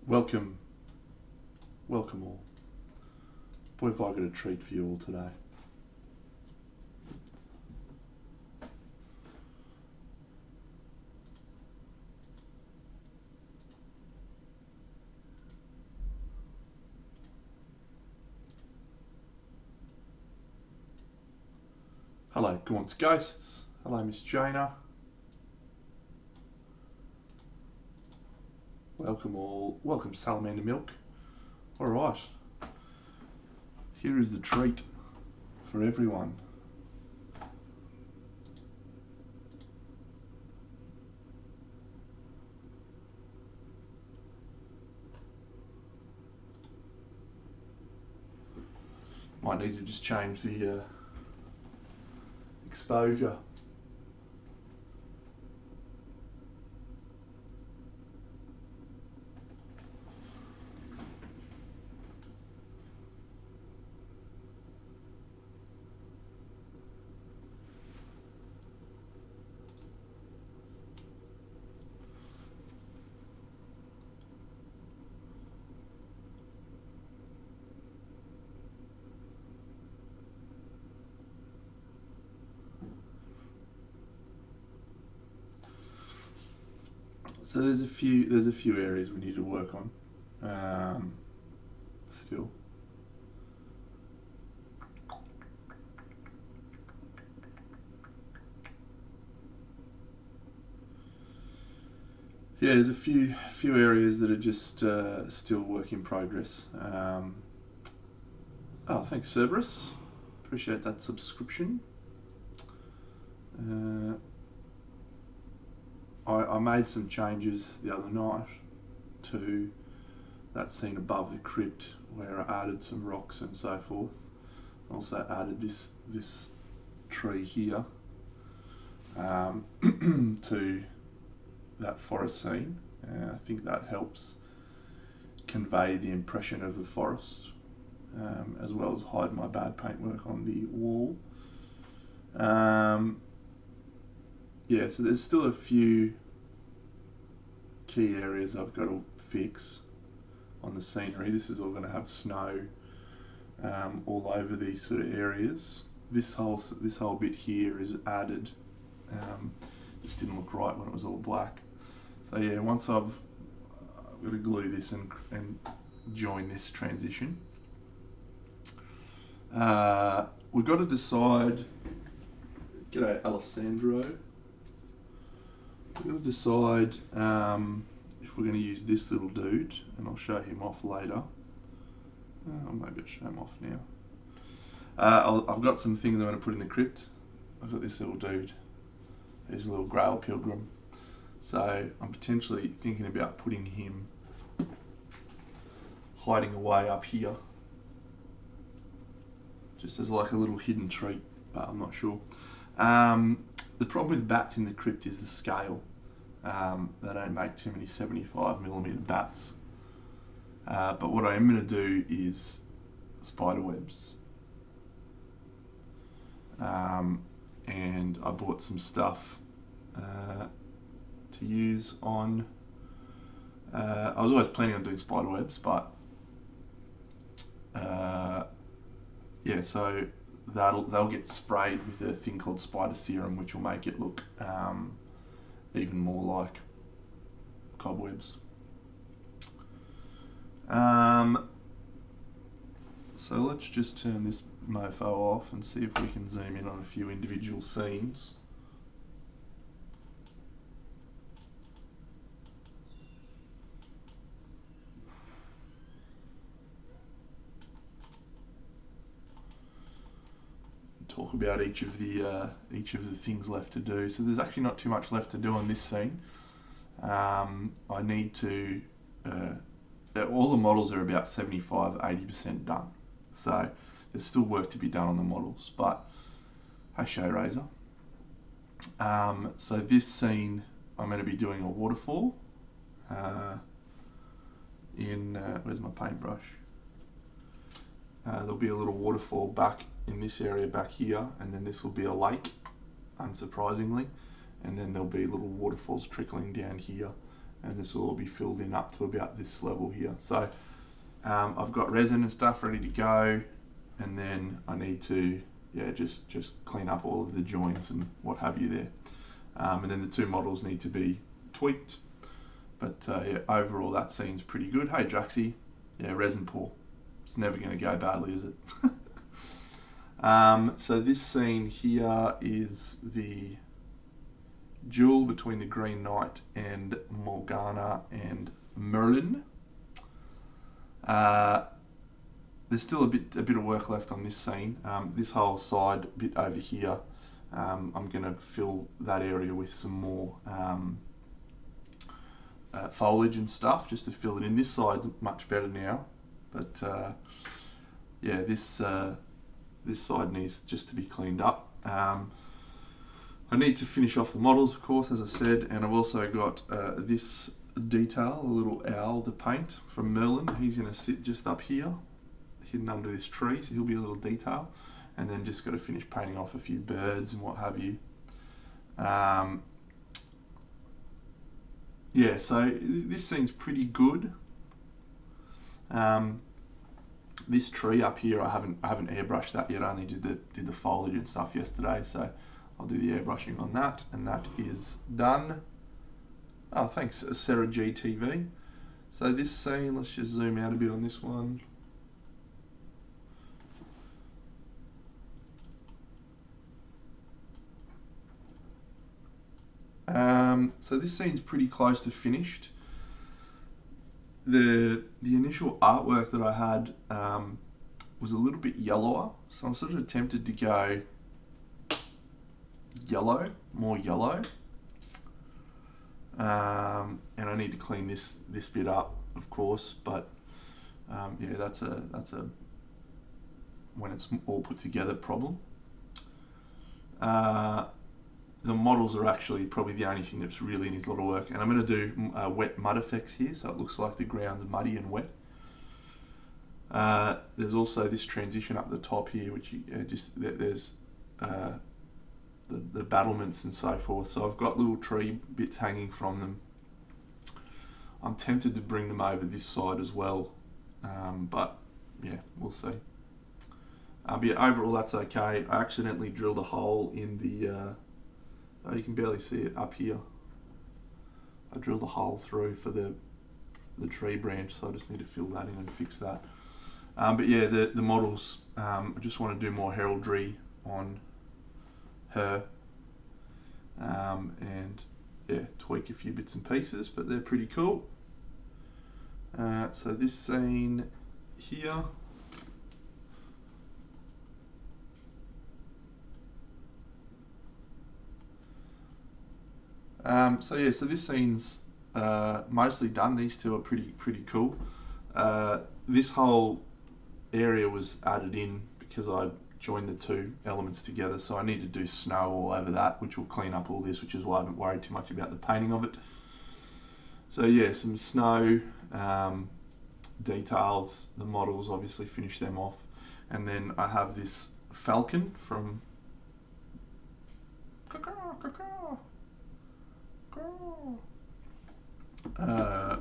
Welcome all. Boy, have I got a treat for you all today. Hello, Gaunt's Ghosts. Hello, Miss Jana. Welcome all. Welcome, Salamander Milk. All right. Here is the treat for everyone. Might need to just change the exposure. So there's a few areas we need to work on still. Yeah, there's a few areas that are just still work in progress. Oh, thanks, Cerberus. Appreciate that subscription. I made some changes the other night to that scene above the crypt where I added some rocks and so forth. Also added this tree here to that forest scene. I think that helps convey the impression of the forest, as well as hide my bad paintwork on the wall. Yeah, so there's still a few key areas I've got to fix on the scenery. This is all going to have snow all over these sort of areas. This whole bit here is added. Just didn't look right when it was all black. So yeah, once I've got to glue this and join this transition. We've got to decide. G'day, Alessandro. We've got to decide if we're going to use this little dude, and I'll show him off later. Maybe I'll show him off now. I've got some things I'm going to put in the crypt. I've got this little dude. He's a little Grail Pilgrim. So I'm potentially thinking about putting him hiding away up here, just as like a little hidden treat, but I'm not sure. The problem with bats in the crypt is the scale. They don't make too many 75mm bats. But what I am going to do is spider webs. And I bought some stuff to use on... I was always planning on doing spider webs, but yeah, so they'll get sprayed with a thing called spider serum, which will make it look even more like cobwebs. So let's just turn this mofo off and see if we can zoom in on a few individual scenes. Talk about each of the things left to do. So there's actually not too much left to do on this scene. I need to all the models are about 75-80% done, so there's still work to be done on the models, but hey, Shay Razor. So this scene I'm going to be doing a waterfall in where's my paintbrush. There'll be a little waterfall back in this area back here, and then this will be a lake, unsurprisingly, and then there'll be little waterfalls trickling down here and this will all be filled in up to about this level here. So I've got resin and stuff ready to go, and then I need to just clean up all of the joints and what have you there. And then the two models need to be tweaked. But overall that scene's pretty good. Hey Draxy, resin pour. It's never going to go badly, is it? So this scene here is the duel between the Green Knight and Morgana and Merlin. There's still a bit of work left on this scene. This whole side bit over here, I'm going to fill that area with some more foliage and stuff just to fill it in. This side's much better now, but this side needs just to be cleaned up. I need to finish off the models, of course, as I said, and I've also got this detail, a little owl to paint from Merlin. He's going to sit just up here, hidden under this tree, so he'll be a little detail. And then just got to finish painting off a few birds and what have you. So this scene's pretty good. This tree up here, I haven't airbrushed that yet. I only did the foliage and stuff yesterday, so I'll do the airbrushing on that, and that is done. Oh, thanks, Sarah GTV. So this scene, let's just zoom out a bit on this one. So this scene's pretty close to finished. The initial artwork that I had was a little bit yellower, so I'm sort of tempted to go more yellow. And I need to clean this bit up, of course, but that's a when it's all put together problem. The models are actually probably the only thing that's really needs a lot of work, and I'm going to do wet mud effects here, so it looks like the ground's muddy and wet. There's also this transition up the top here, which there's the battlements and so forth, so I've got little tree bits hanging from them. I'm tempted to bring them over this side as well, but we'll see. Overall that's okay. I accidentally drilled a hole in the you can barely see it up here. I drilled a hole through for the tree branch, so I just need to fill that in and fix that. The models, I just want to do more heraldry on her, and tweak a few bits and pieces, but they're pretty cool. So this scene here, so this scene's mostly done. These two are pretty cool. This whole area was added in because I joined the two elements together, so I need to do snow all over that, which will clean up all this, which is why I haven't worried too much about the painting of it. So some snow details, the models, obviously finish them off, and then I have this falcon from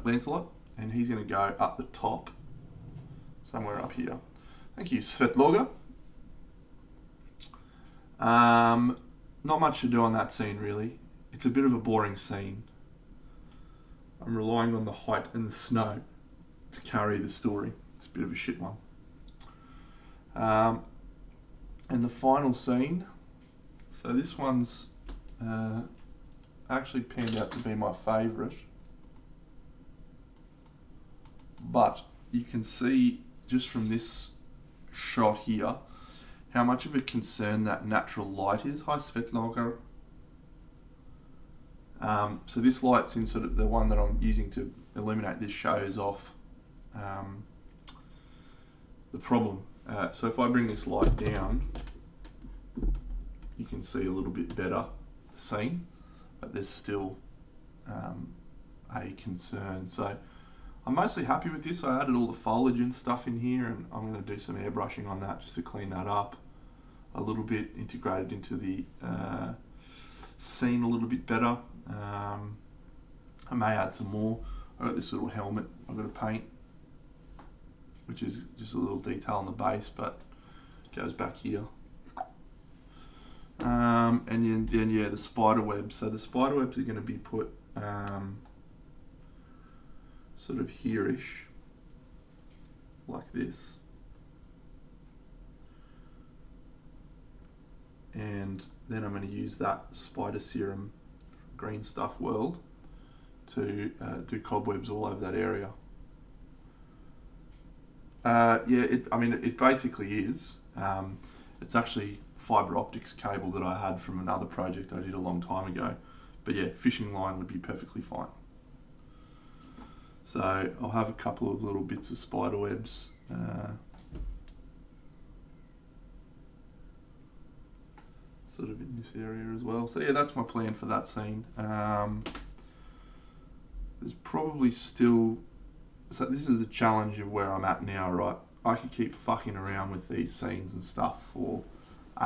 Lancelot, and he's going to go up the top, somewhere up here. Thank you, Svetloga. Not much to do on that scene really. It's a bit of a boring scene. I'm relying on the height and the snow to carry the story. It's a bit of a shit one. And the final scene, so this one's actually panned out to be my favourite, but you can see just from this shot here how much of a concern that natural light is. Hi Svetlana. So this light's in sort of the one that I'm using to illuminate this shows off the problem. So if I bring this light down, you can see a little bit better the scene, but there's still a concern. So I'm mostly happy with this. I added all the foliage and stuff in here, and I'm going to do some airbrushing on that just to clean that up a little bit, integrated into the scene a little bit better. I may add some more. I've got this little helmet I've got to paint, which is just a little detail on the base, but it goes back here. And then yeah, the spider webs. So the spider webs are going to be put sort of here-ish, like this. And then I'm going to use that spider serum, Green Stuff World, to do cobwebs all over that area. Yeah, it basically is. It's actually fibre optics cable that I had from another project I did a long time ago. But yeah, fishing line would be perfectly fine. So I'll have a couple of little bits of spider webs. Sort of in this area as well. So yeah, that's my plan for that scene. There's probably still... So this is the challenge of where I'm at now, right? I could keep fucking around with these scenes and stuff for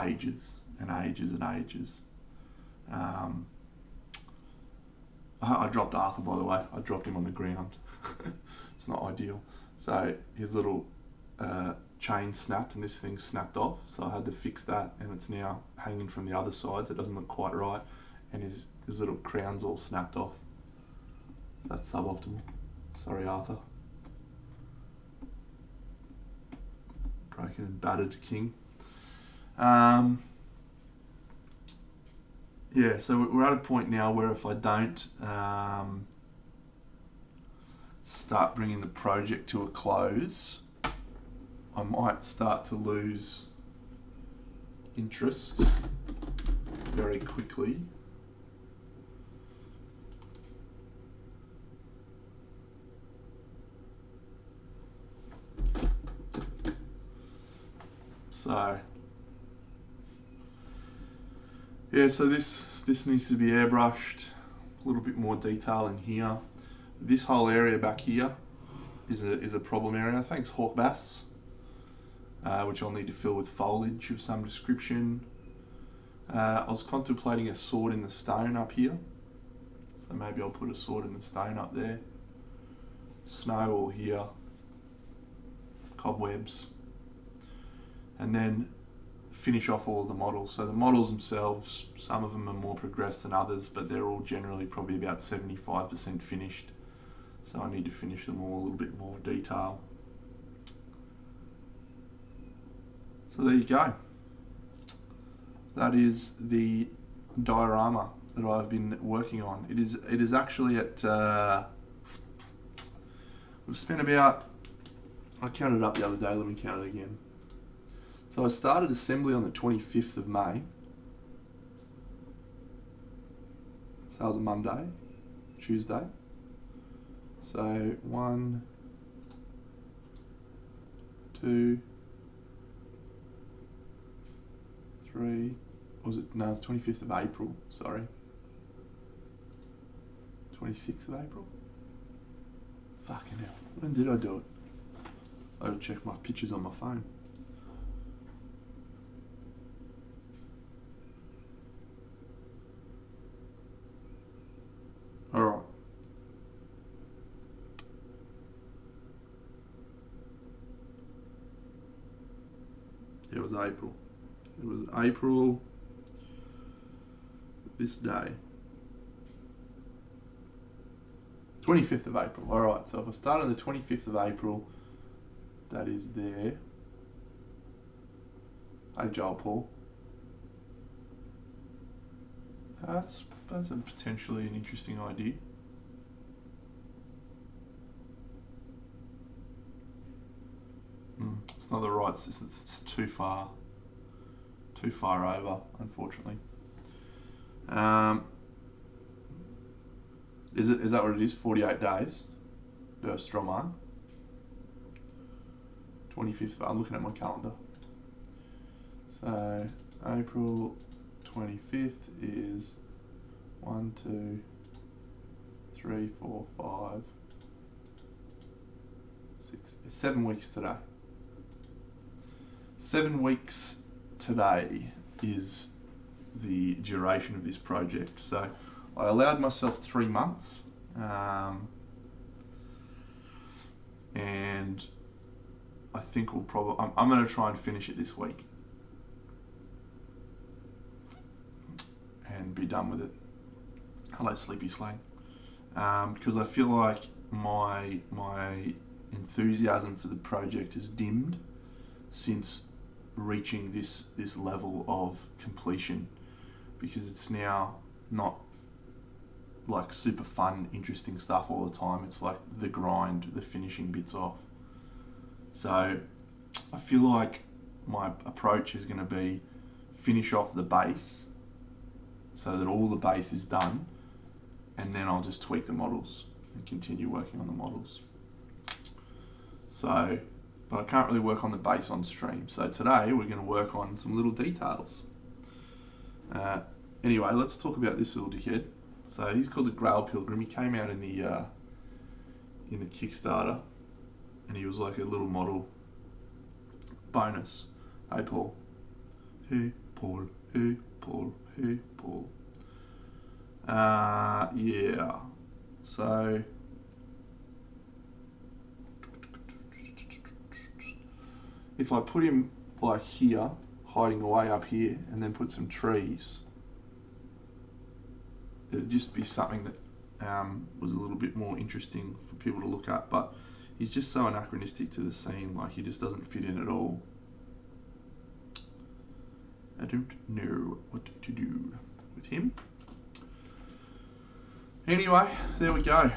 ages and ages and ages. I dropped Arthur, by the way. I dropped him on the ground. It's not ideal. So his little chain snapped and this thing snapped off. So I had to fix that, and it's now hanging from the other side, so it doesn't look quite right. And his little crown's all snapped off. So that's suboptimal. Sorry, Arthur. Broken and battered king. Yeah, so we're at a point now where if I don't start bringing the project to a close, I might start to lose interest very quickly. So yeah, so this needs to be airbrushed, a little bit more detail in here. This whole area back here is a problem area. Thanks, Hawk Bass, which I'll need to fill with foliage of some description. I was contemplating a sword in the stone up here, so maybe I'll put a sword in the stone up there. Snow all here, cobwebs, and then finish off all of the models. So the models themselves, some of them are more progressed than others, but they're all generally probably about 75% finished. So I need to finish them all a little bit more detail. So there you go. That is the diorama that I've been working on. It is actually at, we've spent about, I counted up the other day, let me count it again. So I started assembly on the 25th of May. So that was a Monday, Tuesday. So 1, 2, 3, was it? No, it's 25th of April, sorry. 26th of April? Fucking hell, when did I do it? I gotta check my pictures on my phone. Alright. It was April. It was April this day. 25th of April. Alright, so if I start on the 25th of April, that is there. Hey Joel Paul. That's a potentially an interesting idea. It's not the right, it's too far over, unfortunately. Is that what it is? 48 days. Der Stroman. 25th. I'm looking at my calendar. So April 25th is 1, 2, 3, 4, 5, 6, 7 weeks today. 7 weeks today is the duration of this project. So I allowed myself 3 months, And I think we'll probably, I'm going to try and finish it this week and be done with it. Hello, Sleepy Slang. Because I feel like my enthusiasm for the project has dimmed since reaching this level of completion, because it's now not like super fun, interesting stuff all the time. It's like the grind, the finishing bits off. So I feel like my approach is going to be finish off the base so that all the base is done, and then I'll just tweak the models and continue working on the models. So, but I can't really work on the base on stream. So today we're going to work on some little details. Anyway, let's talk about this little dickhead. So he's called the Grail Pilgrim. He came out in the Kickstarter, and he was like a little model bonus. Hey Paul. Hey Paul. Hey Paul. Hey Paul. Yeah. So if I put him like here, hiding away up here, and then put some trees, it'd just be something that was a little bit more interesting for people to look at. But he's just so anachronistic to the scene, like he just doesn't fit in at all. I don't know what to do with him. Anyway, there we go.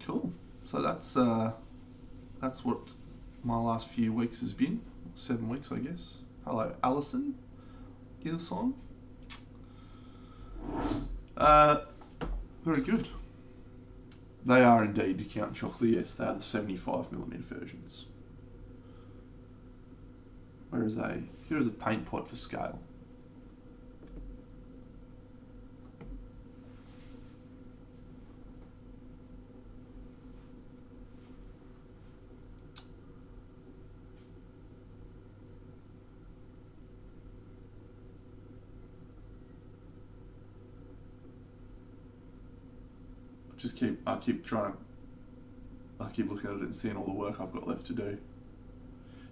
Cool. So that's what my last few weeks has been. 7 weeks, I guess. Hello, Alison. Ilson. Very good. They are indeed Count Chocolate. Yes, they are the 75mm versions. Here is a paint pot for scale. I keep looking at it and seeing all the work I've got left to do.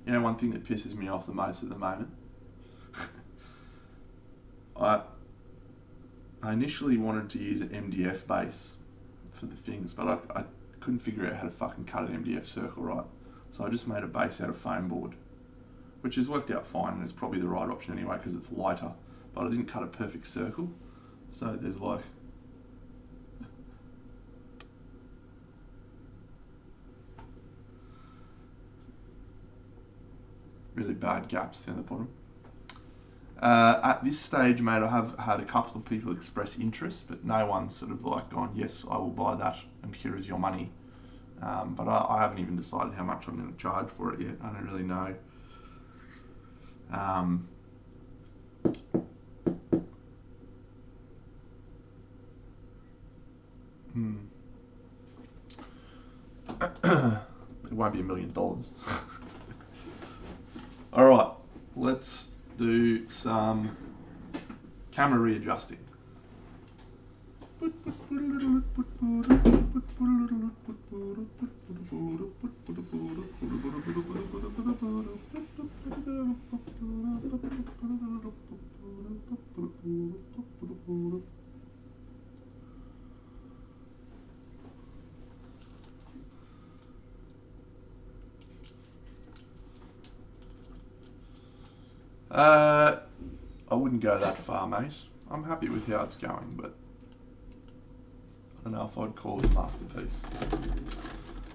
You know, one thing that pisses me off the most at the moment, I initially wanted to use an MDF base for the things, but I couldn't figure out how to fucking cut an MDF circle right. So I just made a base out of foam board, which has worked out fine, and it's probably the right option anyway because it's lighter, but I didn't cut a perfect circle. So there's like really bad gaps down the bottom. At this stage, mate, I have had a couple of people express interest, but no one's sort of like gone, yes, I will buy that, and here is your money. But I haven't even decided how much I'm going to charge for it yet. I don't really know. It won't be $1 million. All right, let's do some camera readjusting. I wouldn't go that far, mate. I'm happy with how it's going, but I don't know if I'd call it a masterpiece.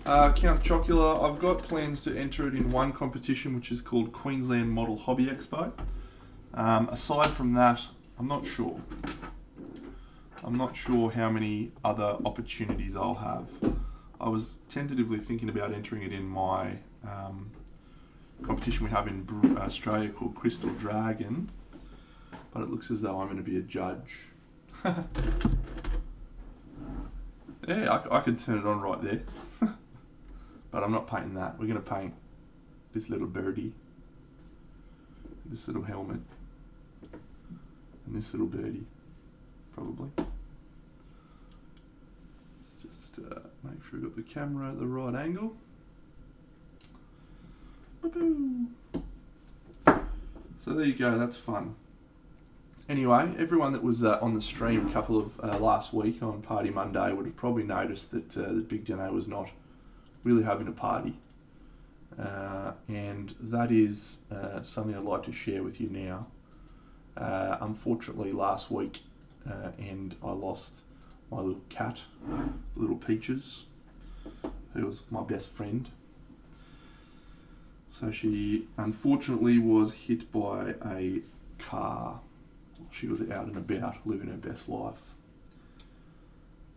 Count Chocula, I've got plans to enter it in one competition, which is called Queensland Model Hobby Expo. Aside from that, I'm not sure. I'm not sure how many other opportunities I'll have. I was tentatively thinking about entering it in my competition we have in Australia called Crystal Dragon, but it looks as though I'm going to be a judge. Yeah, I could turn it on right there. But I'm not painting that. We're going to paint this little birdie. this little helmet and this little birdie, probably. Let's just make sure we've got the camera at the right angle. Ba-boo. So there you go, that's fun. Anyway, everyone that was on the stream a couple of last week on Party Monday would have probably noticed that Big Dino was not really having a party. And that is something I'd like to share with you now. Unfortunately, last week, and I lost my little cat, little Peaches, who was my best friend. So she unfortunately was hit by a car. She was out and about, living her best life.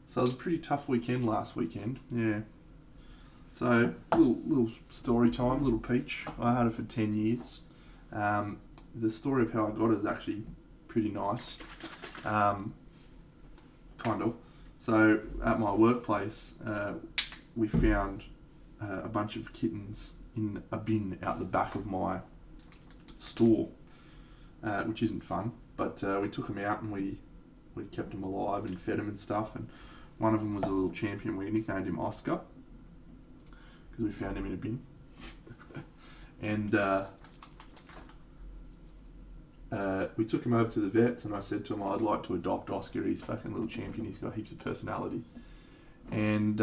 So it was a pretty tough weekend last weekend, yeah. So, little story time, little Peach. I had her for 10 years. The story of how I got her is actually pretty nice, kind of. So, at my workplace, we found a bunch of kittens in a bin out the back of my store, which isn't fun. But we took them out and we kept them alive and fed them and stuff. And one of them was a little champion. We nicknamed him Oscar because we found him in a bin. And we took him over to the vets, and I said to him, I'd like to adopt Oscar. He's a fucking little champion. He's got heaps of personality. And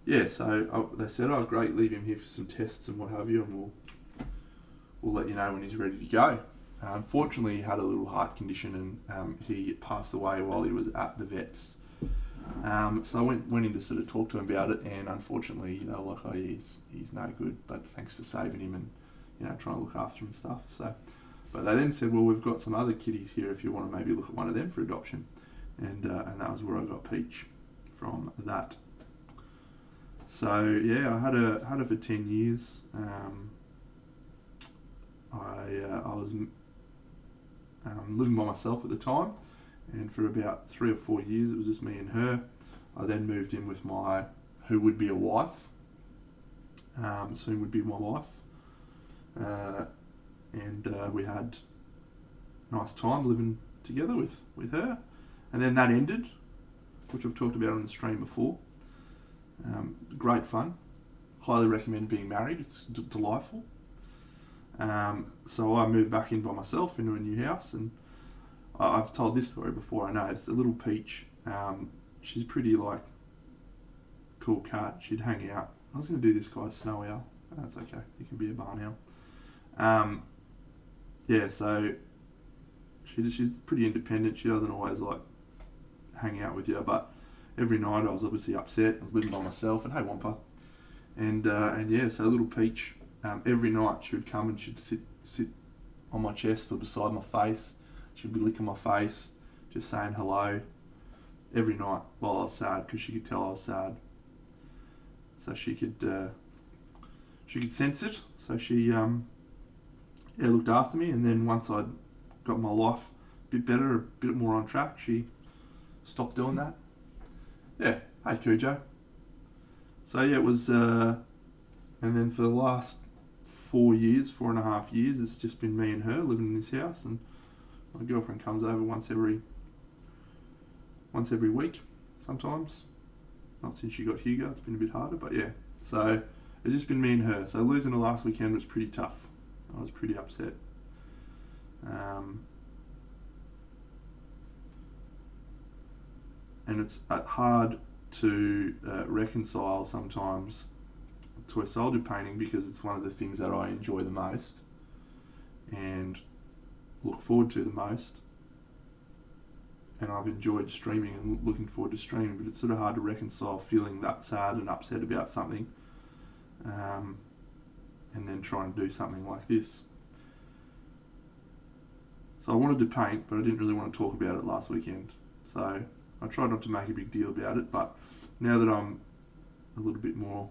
yeah, so they said, oh great, leave him here for some tests and what have you, and we'll let you know when he's ready to go. Unfortunately, he had a little heart condition, and he passed away while he was at the vets. So I went in to sort of talk to him about it, and unfortunately, they were like, oh, he's no good, but thanks for saving him and trying to look after him and stuff. So, but they then said, well, we've got some other kitties here if you want to maybe look at one of them for adoption, and that was where I got Peach from that. So yeah, I had her for 10 years. I was living by myself at the time, and for about 3 or 4 years it was just me and her. I then moved in with my who would be a wife, soon would be my wife, and we had a nice time living together with her, and then that ended, which I've talked about on the stream before. Great fun, highly recommend being married, it's delightful. So I moved back in by myself into a new house, and I've told this story before, I know. It's a little Peach. She's pretty cool cat. She'd hang out. I was going to do this guy's snow owl. That's okay. It can be a barn owl. Yeah, so she's pretty independent. She doesn't always hang out with you, but every night I was obviously upset. I was living by myself, and hey Wampa, and yeah, so little Peach. Every night she would come and she'd sit on my chest or beside my face. She'd be licking my face, just saying hello every night while I was sad, because she could tell I was sad. So she could sense it. So she looked after me, and then once I'd got my life a bit better, a bit more on track, she stopped doing that. Yeah, hey Cujo. So yeah, it was, and then for the last 4.5 years, it's just been me and her living in this house, and my girlfriend comes over once every week, sometimes. Not since she got Hugo, it's been a bit harder, but yeah. So it's just been me and her. So losing her last weekend was pretty tough. I was pretty upset. And it's hard to reconcile sometimes to a soldier painting, because it's one of the things that I enjoy the most and look forward to the most, and I've enjoyed streaming and looking forward to streaming, but it's sort of hard to reconcile feeling that sad and upset about something, and then trying to do something like this. So I wanted to paint, but I didn't really want to talk about it last weekend, so I tried not to make a big deal about it. But now that I'm a little bit more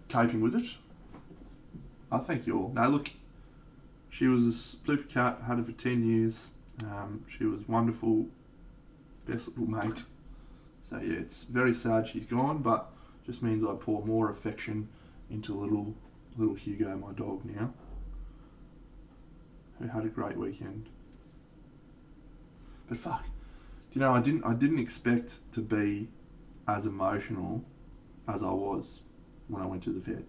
coping with it, I thank you all. Now look, she was a super cat, had her for 10 years. She was wonderful, best little mate. So yeah, it's very sad she's gone, but just means I pour more affection into little little Hugo, my dog now, who had a great weekend. But fuck, do you know, I didn't expect to be as emotional as I was when I went to the vet.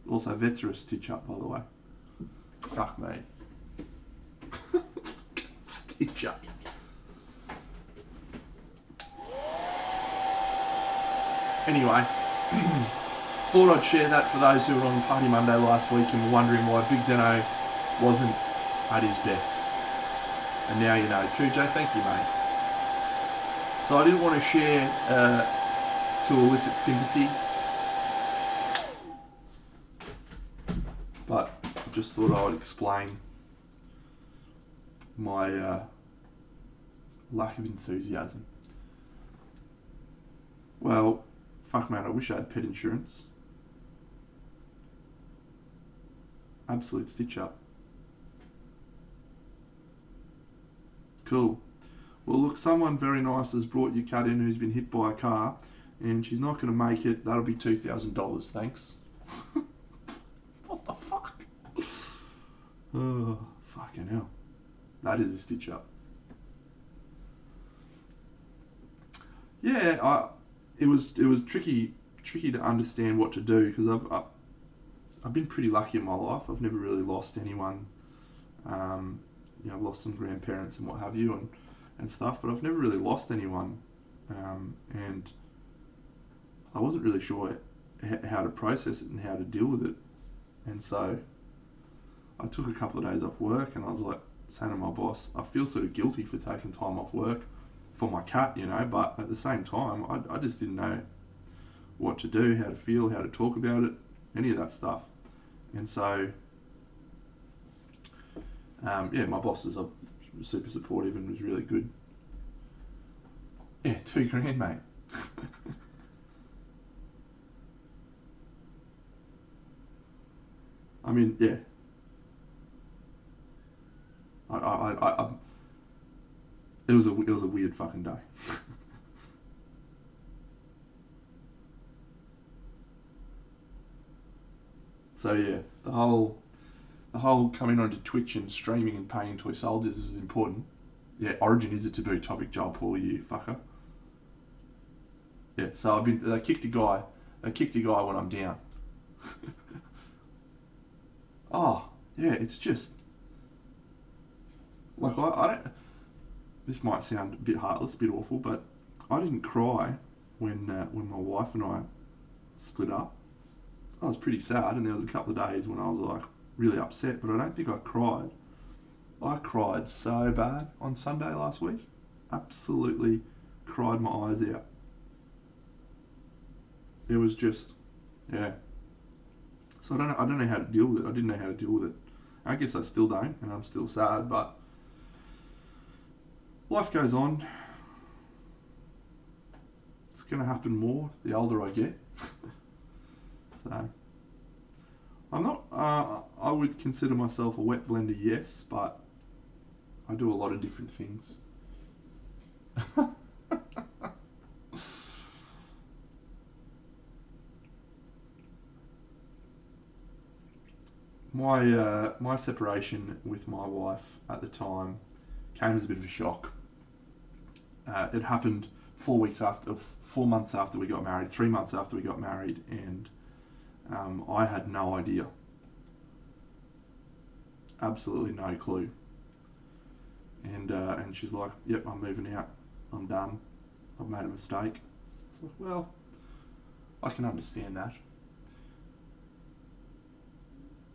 Also, vets are a stitch up, by the way. Fuck me. Stitch up. Anyway, thought I'd share that for those who were on Party Monday last week and were wondering why Big Deno wasn't at his best. And now you know. Cujo, thank you, mate. So I didn't want to share to elicit sympathy, but I just thought I would explain my lack of enthusiasm. Well, fuck man, I wish I had pet insurance. Absolute stitch up. Cool. Well, look, someone very nice has brought your cat in who's been hit by a car, and she's not going to make it. That'll be $2,000, thanks. What the fuck? Oh, fucking hell. That is a stitch up. Yeah, it was tricky to understand what to do, because I've been pretty lucky in my life. I've never really lost anyone. I've lost some grandparents and what have you, and stuff, but I've never really lost anyone, and I wasn't really sure how to process it and how to deal with it. And so I took a couple of days off work, and I was like saying to my boss, I feel sort of guilty for taking time off work for my cat, but at the same time, I just didn't know what to do, how to feel, how to talk about it, any of that stuff. And so, my boss was super supportive and was really good. Yeah, $2,000, mate. I mean, yeah. It was a weird fucking day. So yeah, the whole coming onto Twitch and streaming and paying toy soldiers is important. Yeah, Origin is a taboo topic, Joel Paul, you fucker. Yeah, so I kicked a guy when I'm down. Oh, yeah, it's just like I don't. This might sound a bit heartless, a bit awful, but I didn't cry when my wife and I split up. I was pretty sad, and there was a couple of days when I was like really upset, but I don't think I cried. I cried so bad on Sunday last week. Absolutely cried my eyes out. It was just, yeah. So I don't know how to deal with it. I didn't know how to deal with it. I guess I still don't, and I'm still sad, but life goes on. It's going to happen more the older I get. So, I'm not, I would consider myself a wet blender, yes, but I do a lot of different things. My separation with my wife at the time came as a bit of a shock. It happened 4 months after we got married, 3 months after we got married, and I had no idea. Absolutely no clue. And she's like, yep, I'm moving out. I'm done. I've made a mistake. I was like, well, I can understand that.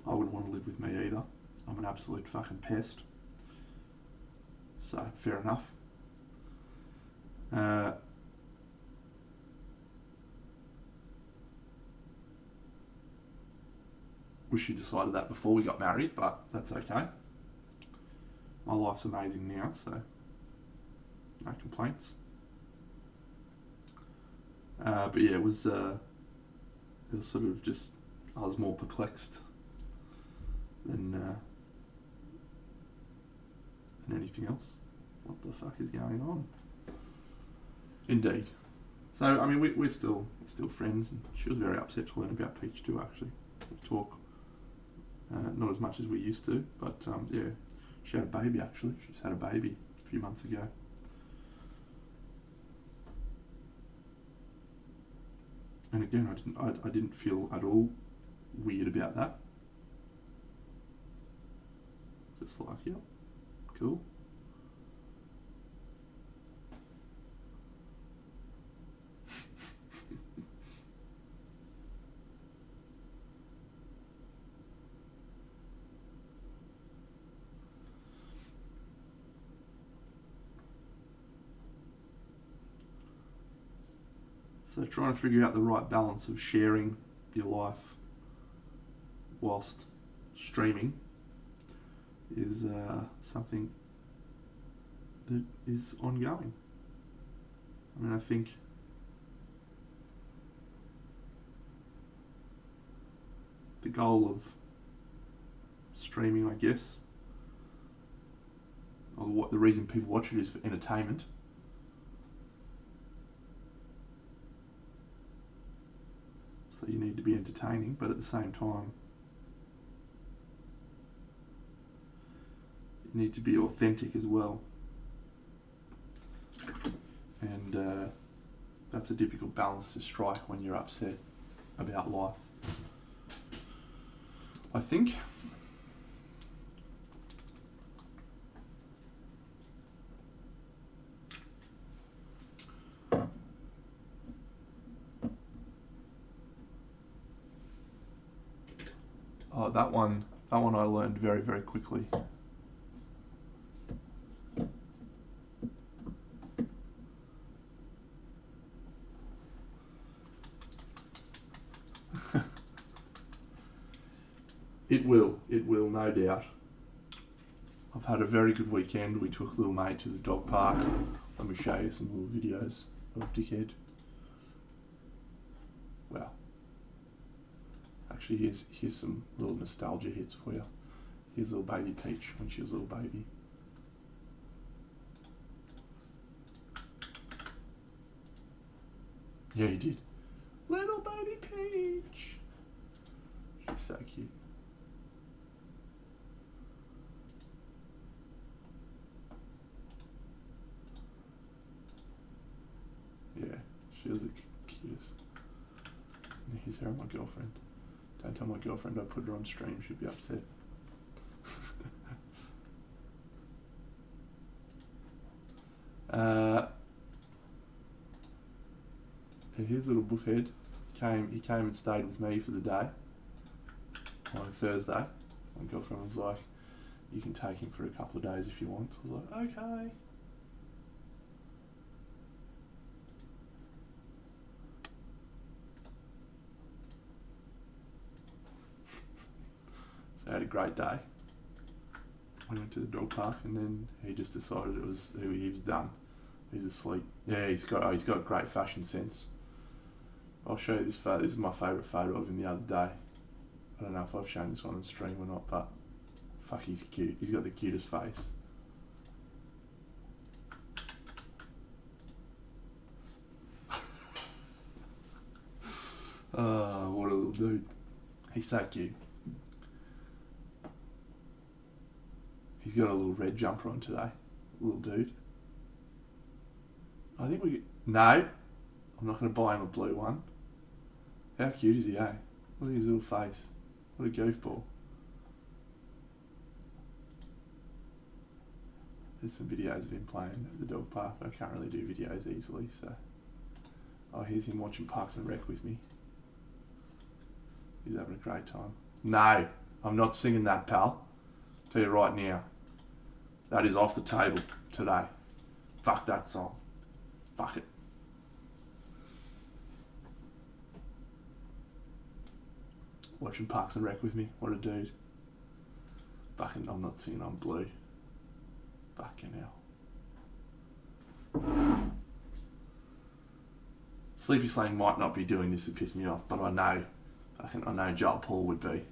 I wouldn't want to live with me either. I'm an absolute fucking pest. So, fair enough. Wish she decided that before we got married, but that's okay. My life's amazing now, so no complaints. But yeah, it was sort of just, I was more perplexed than anything else. What the fuck is going on? Indeed. So I mean, we're still friends, and she was very upset to learn about Peach too. Actually, we talk not as much as we used to, but yeah, she had a baby actually. She's had a baby a few months ago. And again, I didn't feel at all weird about that. Just like, yep, cool. So trying to figure out the right balance of sharing your life whilst streaming is something that is ongoing. I mean, I think the goal of streaming, I guess, or what the reason people watch it is for entertainment. So you need to be entertaining, but at the same time, you need to be authentic as well. And that's a difficult balance to strike when you're upset about life. I think that one I learned very, very quickly. It will, no doubt. I've had a very good weekend. We took little mate to the dog park. Let me show you some little videos of Dickhead. Wow. Actually, here's some little nostalgia hits for you. Here's little baby Peach when she was a little baby. Yeah, he did. Little baby Peach. She's so cute. Yeah, she was the cutest. And here's her and my girlfriend. Don't tell my girlfriend I put her on stream, she'd be upset. And here's little Buffhead. He came and stayed with me for the day on Thursday. My girlfriend was like, you can take him for a couple of days if you want. So I was like, okay. So I had a great day. I went to the dog park and then he just decided he was done. He's asleep. Yeah, he's got great fashion sense. I'll show you this photo. This is my favourite photo of him the other day. I don't know if I've shown this one on stream or not, but fuck, he's cute. He's got the cutest face. Oh, what a little dude. He's so cute. He's got a little red jumper on today. Little dude. I think no, I'm not going to buy him a blue one. How cute is he, eh? Look at his little face. What a goofball. There's some videos of him playing at the dog park. I can't really do videos easily, so... Oh, here's him watching Parks and Rec with me. He's having a great time. No, I'm not singing that, pal. Tell you right now. That is off the table today. Fuck that song. Fuck it. Watching Parks and Rec with me. What a dude. Fucking, I'm not singing on Blue. Fucking hell. Sleepy Slang might not be doing this to piss me off, but I know Joel Paul would be.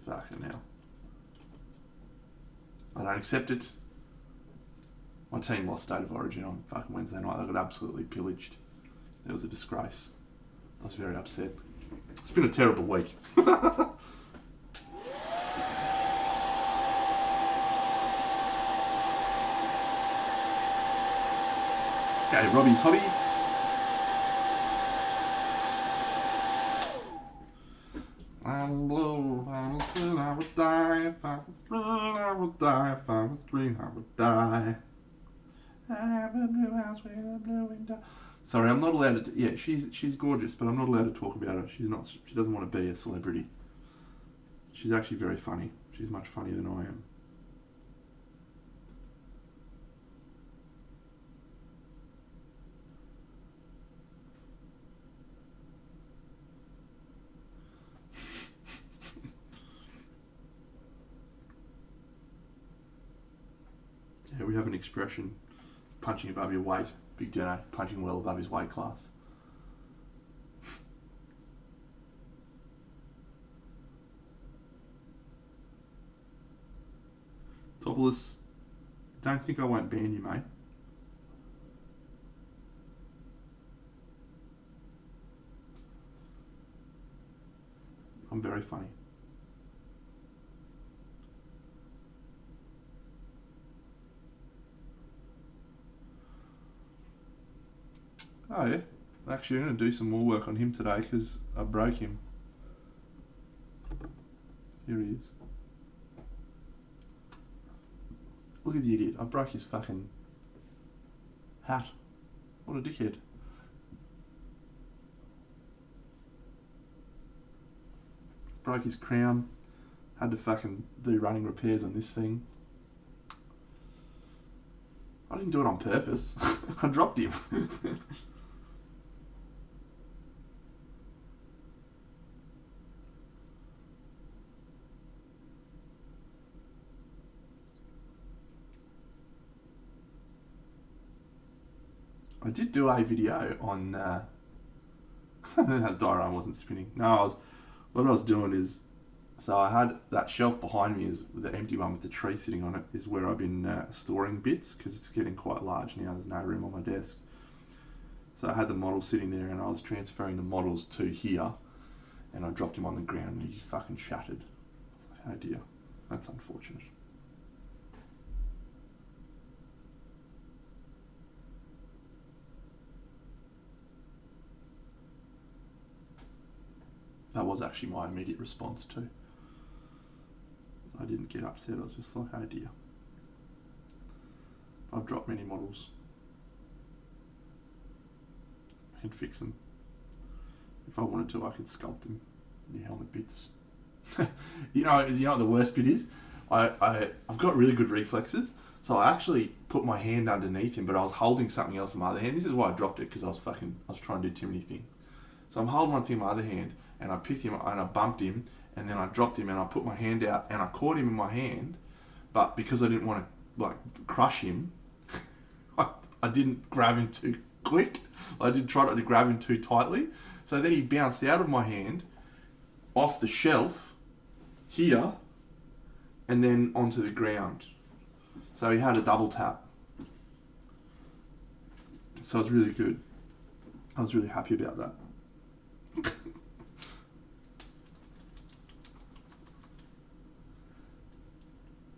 Fucking hell. I don't accept it. My team lost State of Origin on fucking Wednesday night. They got absolutely pillaged. It was a disgrace. I was very upset. It's been a terrible week. Okay, Robbie's hobbies. I'm blue, I'm green, I would die. If I was green, I would die. If I was green, I would die. I have a blue house with a blue window. Sorry, I'm not allowed to. Yeah, she's gorgeous, but I'm not allowed to talk about her. She's not. She doesn't want to be a celebrity. She's actually very funny. She's much funnier than I am. Yeah, we have an expression: punching above your weight. Big Deno punching well above his weight class. Topless, don't think I won't ban you, mate. I'm very funny. Oh yeah, actually I'm going to do some more work on him today because I broke him. Here he is. Look at the idiot, I broke his fucking hat. What a dickhead. Broke his crown. Had to fucking do running repairs on this thing. I didn't do it on purpose. I dropped him. I did do a video on that diorama wasn't spinning. No, what I was doing is, so I had that shelf behind me, is the empty one with the tree sitting on it, is where I've been storing bits because it's getting quite large now. There's no room on my desk. So I had the model sitting there and I was transferring the models to here, and I dropped him on the ground and he just fucking shattered. I was like, oh dear, that's unfortunate. That was actually my immediate response too. I didn't get upset, I was just like, oh dear. I've dropped many models and fix them. If I wanted to, I could sculpt them, new helmet bits. you know what the worst bit is? I've got really good reflexes, so I actually put my hand underneath him, but I was holding something else in my other hand. This is why I dropped it, because I was trying to do too many things. So I'm holding one thing in my other hand, and I picked him and I bumped him, and then I dropped him and I put my hand out and I caught him in my hand, but because I didn't want to like crush him, I didn't grab him too quick. I didn't try not to grab him too tightly. So then he bounced out of my hand, off the shelf, here, and then onto the ground. So he had a double tap. So it was really good. I was really happy about that.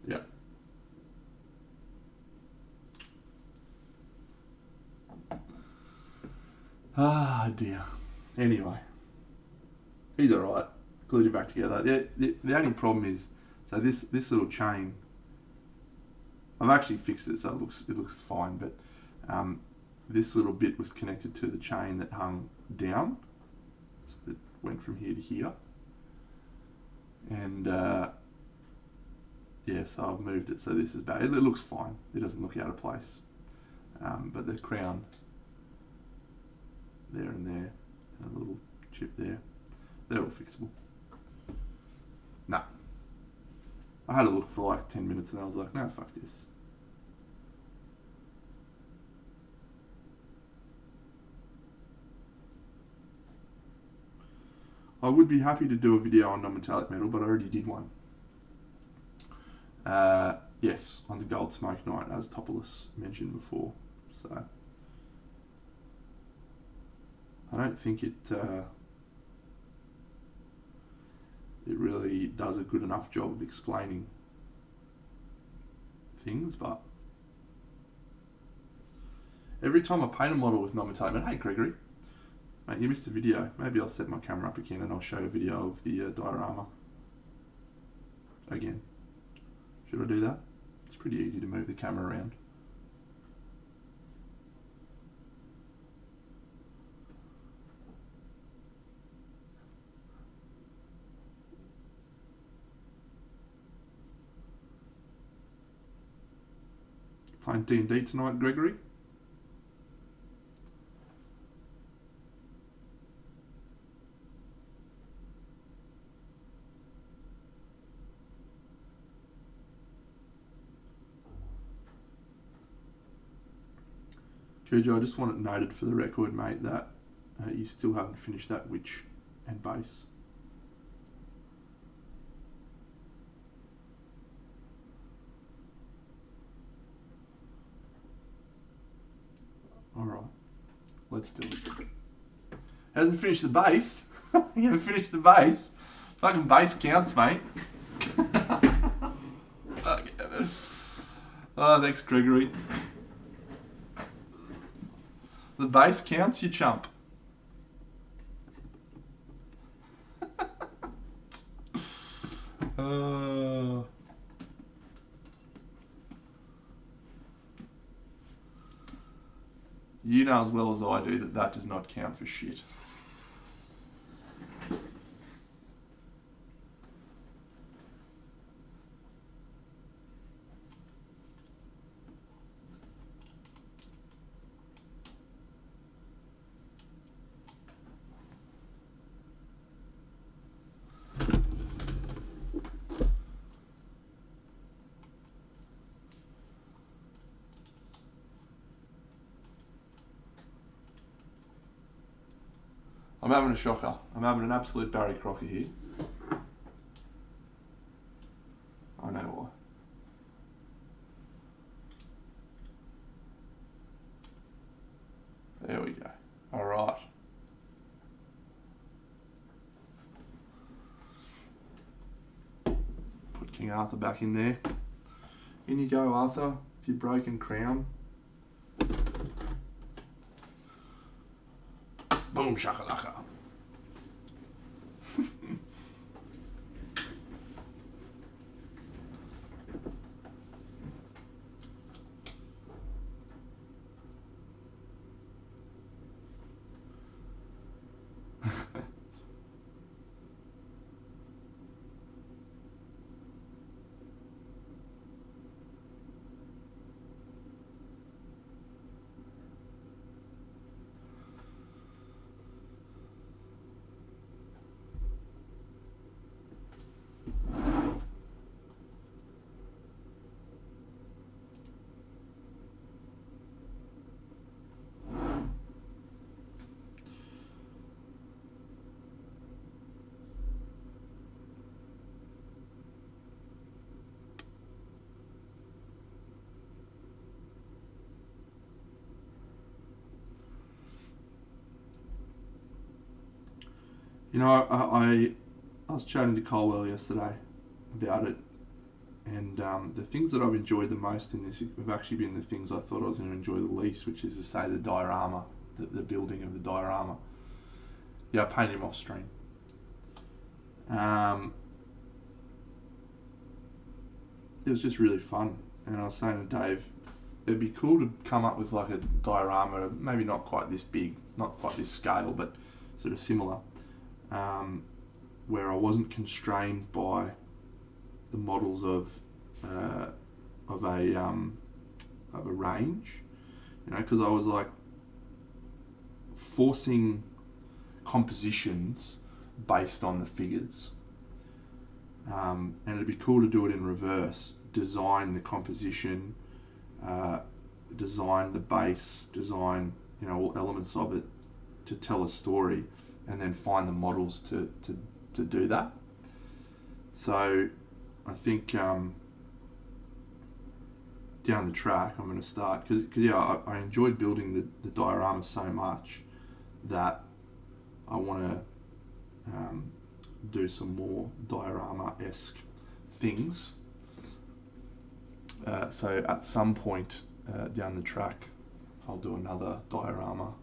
Yeah. Ah dear. Anyway, he's alright. Glued it back together. The only problem is, so this little chain, I've actually fixed it so it looks fine, but this little bit was connected to the chain that hung down, so it went from here to here, and yeah, so I've moved it, so this is bad. It looks fine, it doesn't look out of place, but the crown there and there, and a little chip there, they're all fixable. Nah, I had a look for like 10 minutes and I was like, no, fuck this. I would be happy to do a video on non-metallic metal, but I already did one. Yes, on the Gold Smoke Night, as Topolis mentioned before. So I don't think it really does a good enough job of explaining things, but every time I paint a model with non-metallic, hey Gregory, mate, you missed a video. Maybe I'll set my camera up again and I'll show you a video of the diorama again. Should I do that? It's pretty easy to move the camera around. Playing D&D tonight, Gregory? Cujo, I just want it noted for the record, mate, that you still haven't finished that witch and base. Alright, let's do it. Hasn't finished the base? You haven't finished the base? Fucking base counts, mate. Oh, thanks, Gregory. The base counts, you chump. You know as well as I do that that does not count for shit. I'm having a shocker. I'm having an absolute Barry Crocker here. I know why. There we go. All right. Put King Arthur back in there. In you go, Arthur, with your broken crown. Boom shakalaka. You know, I was chatting to Colwell yesterday about it, and the things that I've enjoyed the most in this have actually been the things I thought I was going to enjoy the least, which is to say the diorama, the building of the diorama. Yeah, I painted him off stream. It was just really fun, and I was saying to Dave, it'd be cool to come up with like a diorama, maybe not quite this big, not quite this scale, but sort of similar. Where I wasn't constrained by the models of a range, you know, because I was like forcing compositions based on the figures, and it'd be cool to do it in reverse. Design the composition, design the base, design, you know, all elements of it to tell a story, and then find the models to do that. So I think down the track I'm going to start, because yeah, I enjoyed building the diorama so much that I want to do some more diorama-esque things. So at some point down the track, I'll do another diorama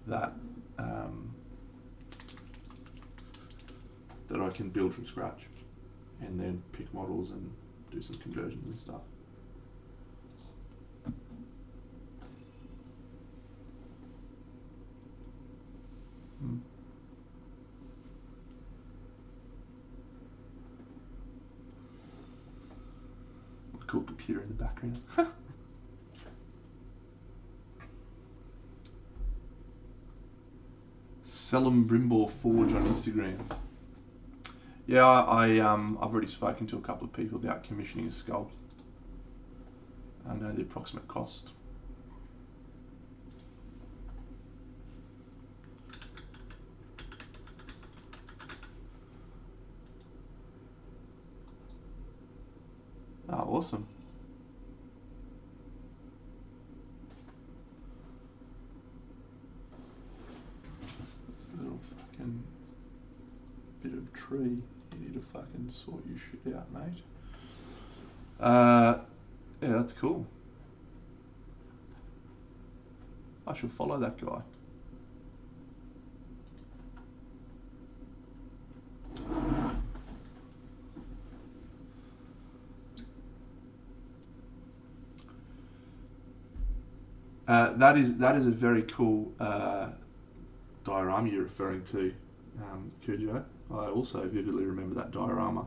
that that I can build from scratch, and then pick models and do some conversions and stuff. Cool computer in the background. Selim Brimbor Forge on Instagram. Yeah, I've already spoken to a couple of people about commissioning a sculpt. I know the approximate cost. Oh, awesome. This little fucking bit of tree. You need to fucking sort your shit out, mate. Yeah, that's cool. I should follow that guy. That is a very cool diorama you're referring to, Cujo. I also vividly remember that diorama,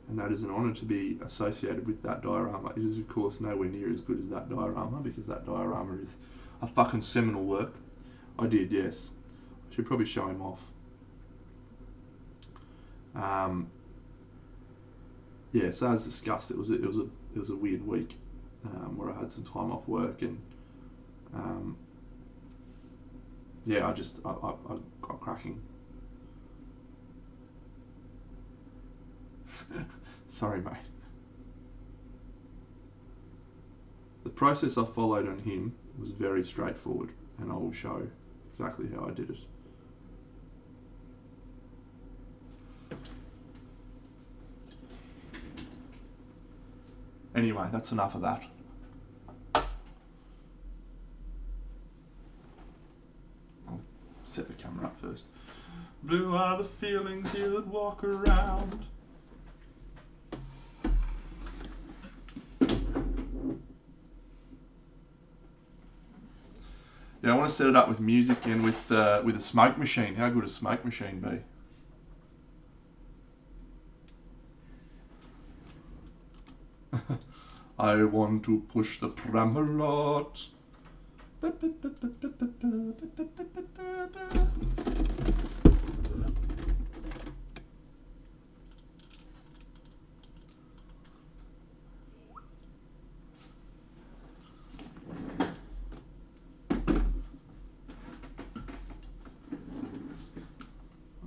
and that is an honour to be associated with that diorama. It is, of course, nowhere near as good as that diorama, because that diorama is a fucking seminal work. I did, yes. I should probably show him off. Yeah, so as discussed, it was a weird week where I had some time off work, and yeah, I got cracking. Sorry, mate. The process I followed on him was very straightforward, and I will show exactly how I did it. Anyway, that's enough of that. I'll set the camera up first. Blue are the feelings you that walk around. Yeah, I want to set it up with music and with a smoke machine. How good would a smoke machine be? I want to push the Camelot.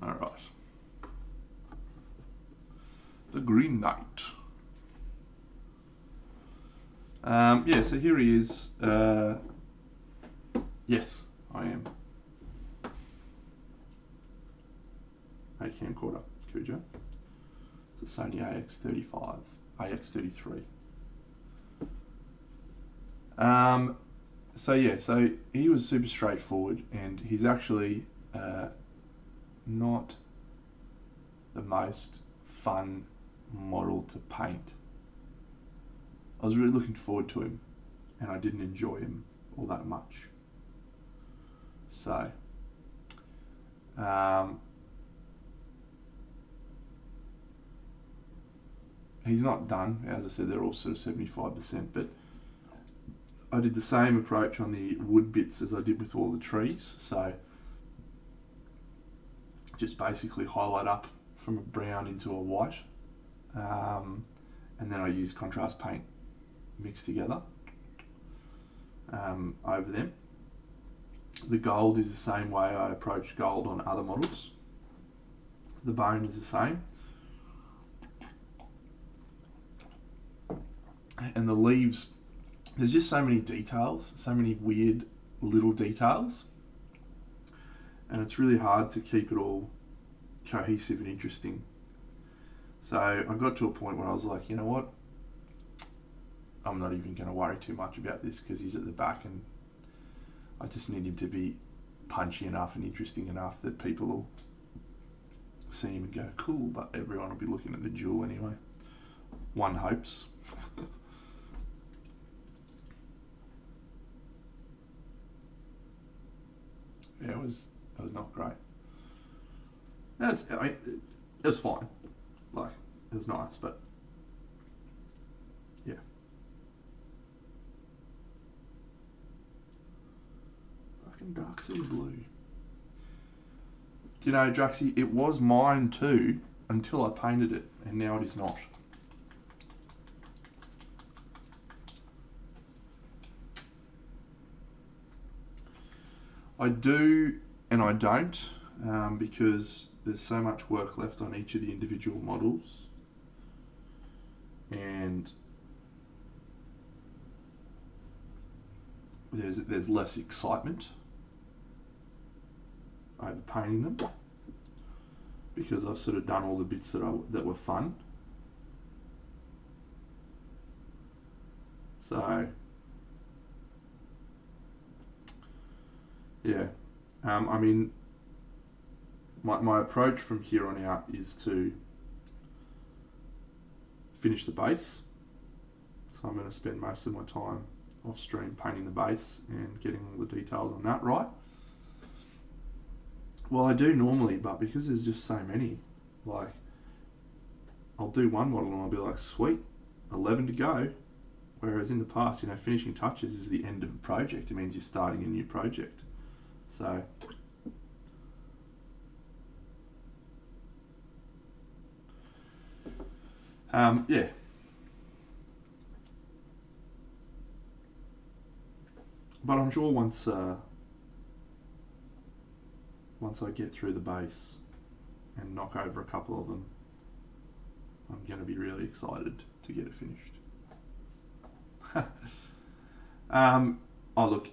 All right. The Green Knight. Yeah, so here he is. Yes, I am. Hey, camcorder, Cujo. It's a Sony AX35, AX33. So yeah, so he was super straightforward, and he's actually not the most fun model to paint. I was really looking forward to him, and I didn't enjoy him all that much. So, he's not done. As I said, they're all sort of 75%, but I did the same approach on the wood bits as I did with all the trees. So, just basically highlight up from a brown into a white, and then I use contrast paint mixed together over them. The gold is the same way I approached gold on other models. The bone is the same. And the leaves, there's just so many details, so many weird little details. and it's really hard to keep it all cohesive and interesting. So I got to a point where I was like, you know what, I'm not even going to worry too much about this because he's at the back, and I just need him to be punchy enough and interesting enough that people will see him and go, cool, but everyone will be looking at the jewel anyway. One hopes. Yeah, it was not great. It was fine. Like, it was nice, but yeah. Fucking Dark Sea Blue. Do you know, Draxy, it was mine too until I painted it, and now it is not. I do and I don't, because there's so much work left on each of the individual models, and there's less excitement over painting them because I've sort of done all the bits that were fun. So yeah, I mean, my approach from here on out is to finish the base. So I'm going to spend most of my time off stream painting the base and getting all the details on that right. Well, I do normally, but because there's just so many, like, I'll do one model and I'll be like, sweet, 11 to go. Whereas in the past, finishing touches is the end of a project. It means you're starting a new project. So yeah. But I'm sure once I get through the base and knock over a couple of them, I'm going to be really excited to get it finished. Oh look,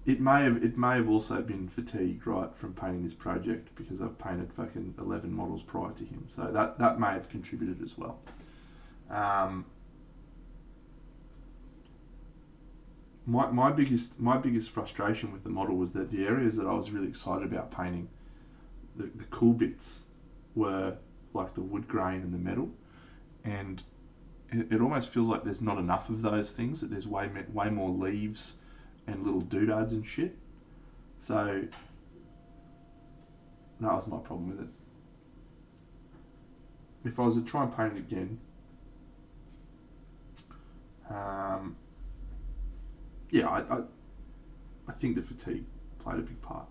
it may have also been fatigue, right, from painting this project, because I've painted fucking 11 models prior to him, so that may have contributed as well. My biggest frustration with the model was that the areas that I was really excited about painting, the cool bits, were like the wood grain and the metal, and it almost feels like there's not enough of those things, that there's way more leaves and little doodads and shit. So that was my problem with it. If I was to try and paint it again, yeah, I think the fatigue played a big part.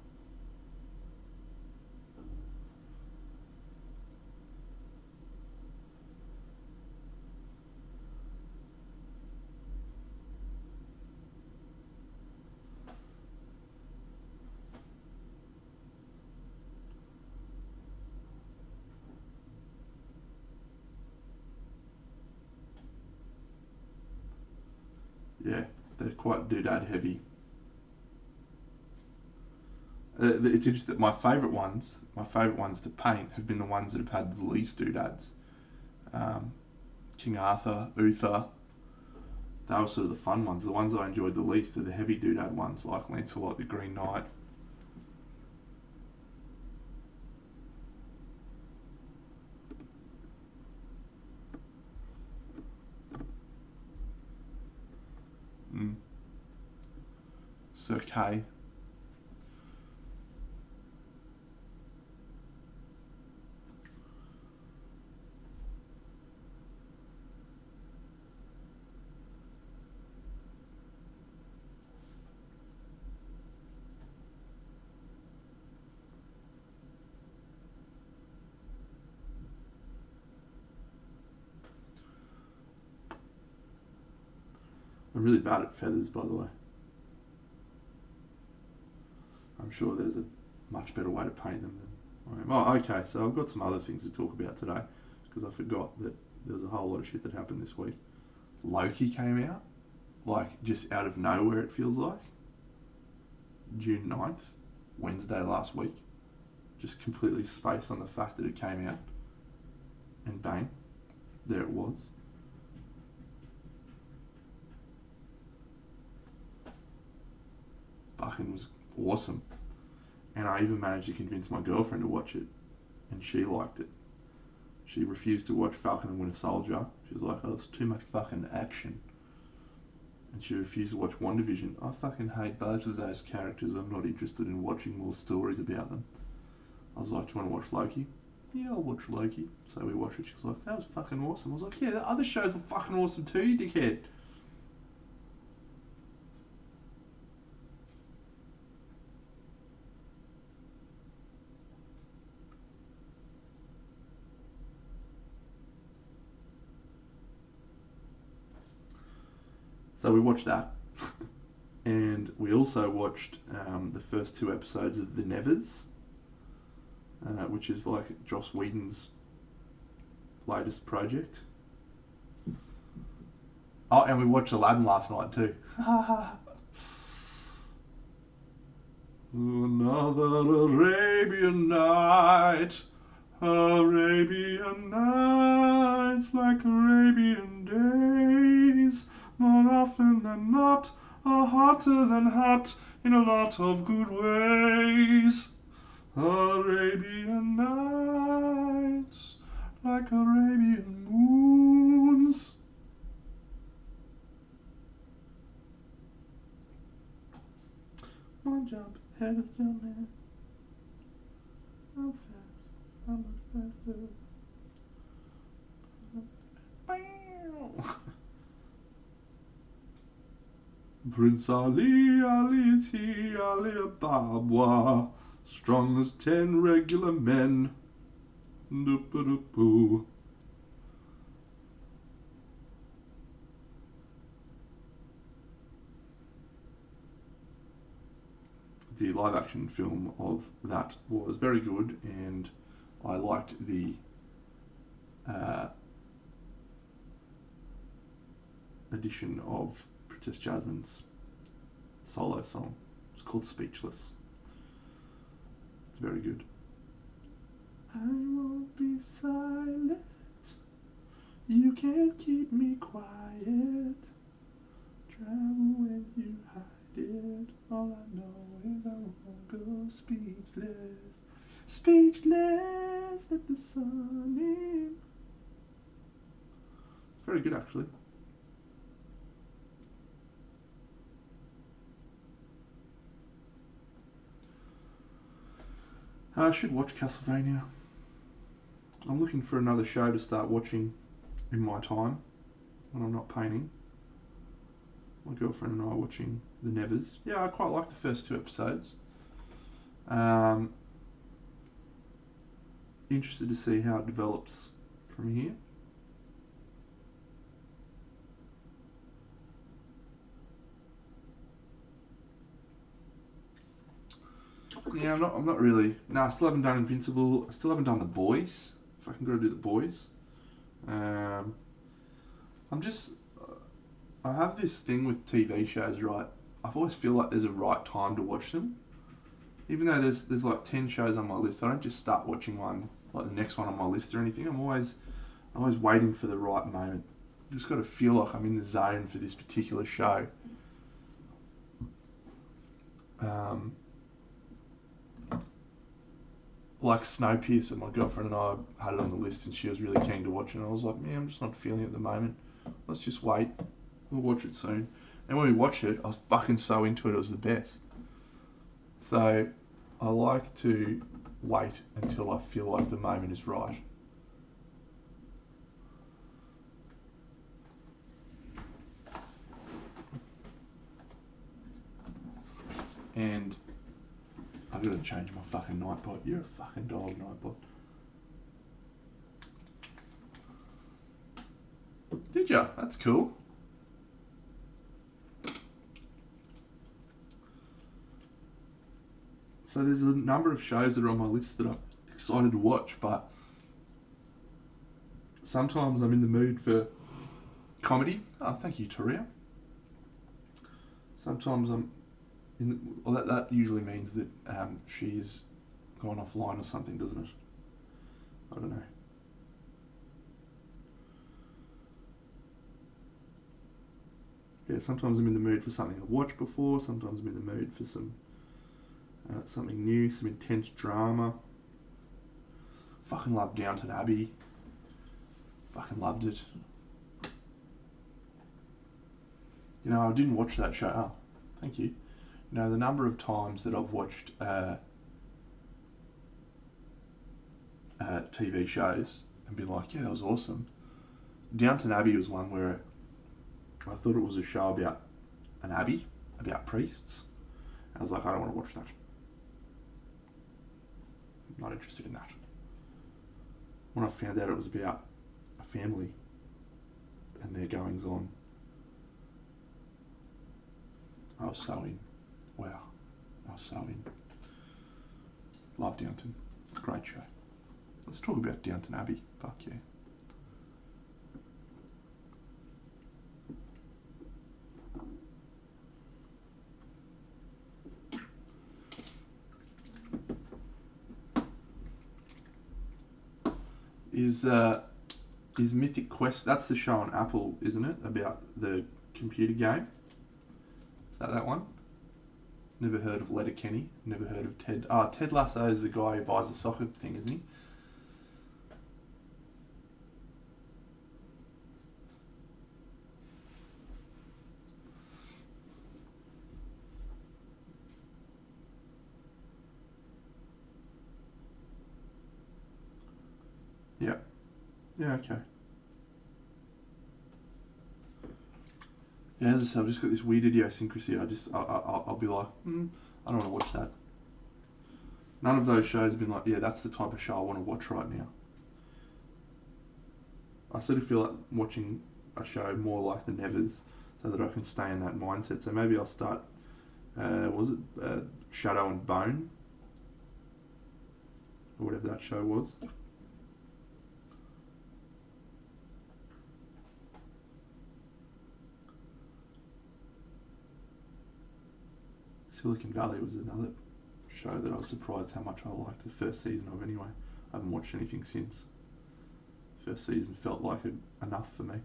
Yeah, they're quite doodad heavy. It's interesting that my favourite ones to paint have been the ones that have had the least doodads. King Arthur, Uther, they were sort of the fun ones. The ones I enjoyed the least are the heavy doodad ones, like Lancelot, the Green Knight. Sir Kay. I'm really bad at feathers, by the way. I'm sure there's a much better way to paint them than I am. Oh, okay, so I've got some other things to talk about today, because I forgot that there was a whole lot of shit that happened this week. Loki came out, like, just out of nowhere, it feels like. June 9th. Wednesday last week. Just completely spaced on the fact that it came out. And bang, there it was. Fucking was awesome. And I even managed to convince my girlfriend to watch it. And she liked it. She refused to watch Falcon and Winter Soldier. She was like, oh, it's too much fucking action. And she refused to watch WandaVision. I fucking hate both of those characters. I'm not interested in watching more stories about them. I was like, do you want to watch Loki? Yeah, I'll watch Loki. So we watched it. She was like, that was fucking awesome. I was like, yeah, the other shows were fucking awesome too, you dickhead. So we watched that. And we also watched the first 2 episodes of The Nevers, which is like Joss Whedon's latest project. Oh, and we watched Aladdin last night too. Another Arabian night, Arabian nights like Arabian days, more often than not, are hotter than hot in a lot of good ways. Arabian nights like Arabian moons. One jump ahead of your man. How fast? How much faster? Prince Ali, Ali is he, Ali Ababa, strong as 10 regular men. Doop-a-doop-oo. The live action film of that was very good, and I liked the addition of Princess Jasmine's solo song. It's called Speechless. It's very good. I won't be silent. You can't keep me quiet. Travel when you hide it. All I know is I won't go speechless. Speechless, let the sun in. It's very good, actually. I should watch Castlevania. I'm looking for another show to start watching in my time when I'm not painting. My girlfriend and I are watching The Nevers. Yeah, I quite like the first 2 episodes. Interested to see how it develops from here. Yeah, I'm not really. No, I still haven't done Invincible. I still haven't done The Boys. If I can go do The Boys. I'm just. I have this thing with TV shows, right? I always feel like there's a right time to watch them. Even though there's like 10 shows on my list, I don't just start watching one, like the next one on my list or anything. I'm always waiting for the right moment. I've just got to feel like I'm in the zone for this particular show. Like Snowpiercer, my girlfriend and I had it on the list and she was really keen to watch it, and I was like, man, I'm just not feeling it at the moment. Let's just wait. We'll watch it soon. And when we watched it, I was fucking so into it, it was the best. So I like to wait until I feel like the moment is right. And I've got to change my fucking Nightbot. You're a fucking dog, Nightbot. Did ya? That's cool. So there's a number of shows that are on my list that I'm excited to watch, but sometimes I'm in the mood for comedy. Oh, thank you, Toria. Sometimes I'm Well, that usually means that she's gone offline or something, doesn't it? I don't know. Yeah, sometimes I'm in the mood for something I've watched before. Sometimes I'm in the mood for something new, some intense drama. Fucking loved Downton Abbey. Fucking loved it. You know, I didn't watch that show. Oh, thank you. You know, the number of times that I've watched TV shows and been like, yeah, that was awesome. Downton Abbey was one where I thought it was a show about an abbey, about priests. I was like, I don't want to watch that. I'm not interested in that. When I found out it was about a family and their goings on, I was so in. Wow. I was so in. Love Downton. Great show. Let's talk about Downton Abbey. Fuck yeah. Is Mythic Quest, that's the show on Apple, isn't it? About the computer game. Is that one? Never heard of Letterkenny. Never heard of Ted. Ted Lasso is the guy who buys a soccer thing, isn't he? Yeah. Yeah, okay. Yeah, as I said, I've just got this weird idiosyncrasy. I'll be like, I don't want to watch that. None of those shows have been like, yeah, that's the type of show I want to watch right now. I sort of feel like watching a show more like The Nevers so that I can stay in that mindset. So maybe I'll start, Shadow and Bone? Or whatever that show was. Silicon Valley was another show that I was surprised how much I liked the first season of anyway. I haven't watched anything since. First season felt like enough for me.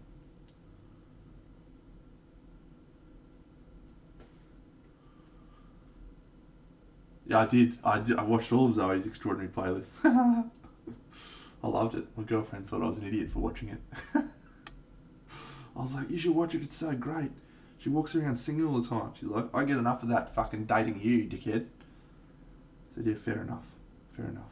Yeah, I did. I watched all of Zoe's Extraordinary Playlist. I loved it. My girlfriend thought I was an idiot for watching it. I was like, you should watch it, it's so great. She walks around singing all the time. She's like, I get enough of that fucking dating you, dickhead. So yeah, fair enough. Fair enough.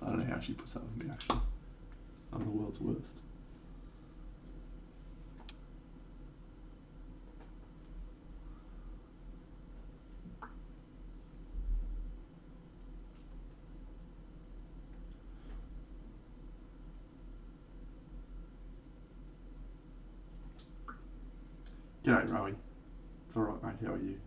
I don't know how she puts up with me, actually. I'm the world's worst. G'day, Rowie. It's alright, mate. How are you?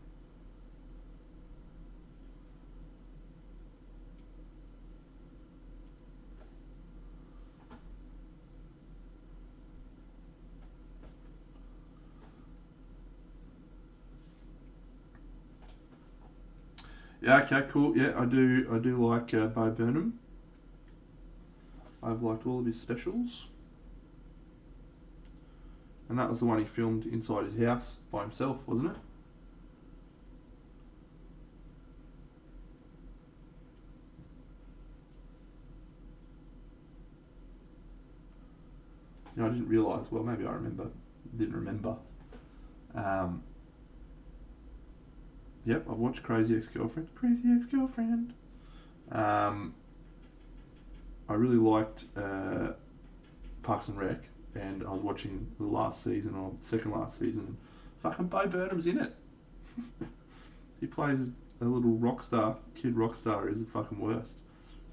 Yeah, okay, cool. Yeah, I do like Bo Burnham. I've liked all of his specials. And that was the one he filmed inside his house by himself, wasn't it? You know, I didn't realise, well, maybe I didn't remember. Yep, I've watched Crazy Ex-Girlfriend. Crazy Ex-Girlfriend. I really liked Parks and Rec, and I was watching the last season, or second last season, and fucking Bo Burnham's in it. He plays a little rock star, kid rock star, who's the fucking worst.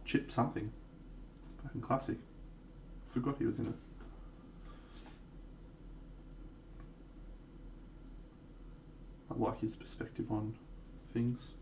Chip something. Fucking classic. Forgot he was in it. I like his perspective on things.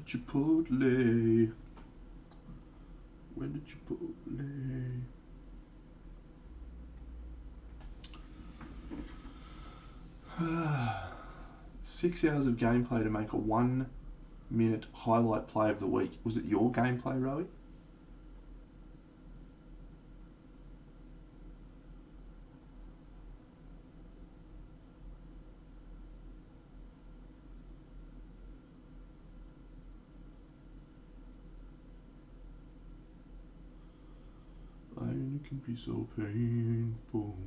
Chipotle? When did Chipotle? 6 hours of gameplay to make a 1 minute highlight play of the week. Was it your gameplay, Rowie? It can be so painful.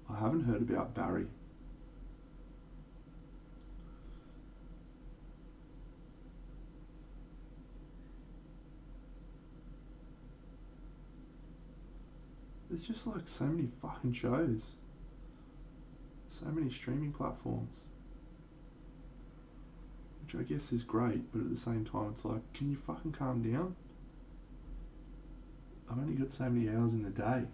I haven't heard about Barry. There's just like so many fucking shows. So many streaming platforms. Which I guess is great, but at the same time it's like, can you fucking calm down? I've only got so many hours in the day.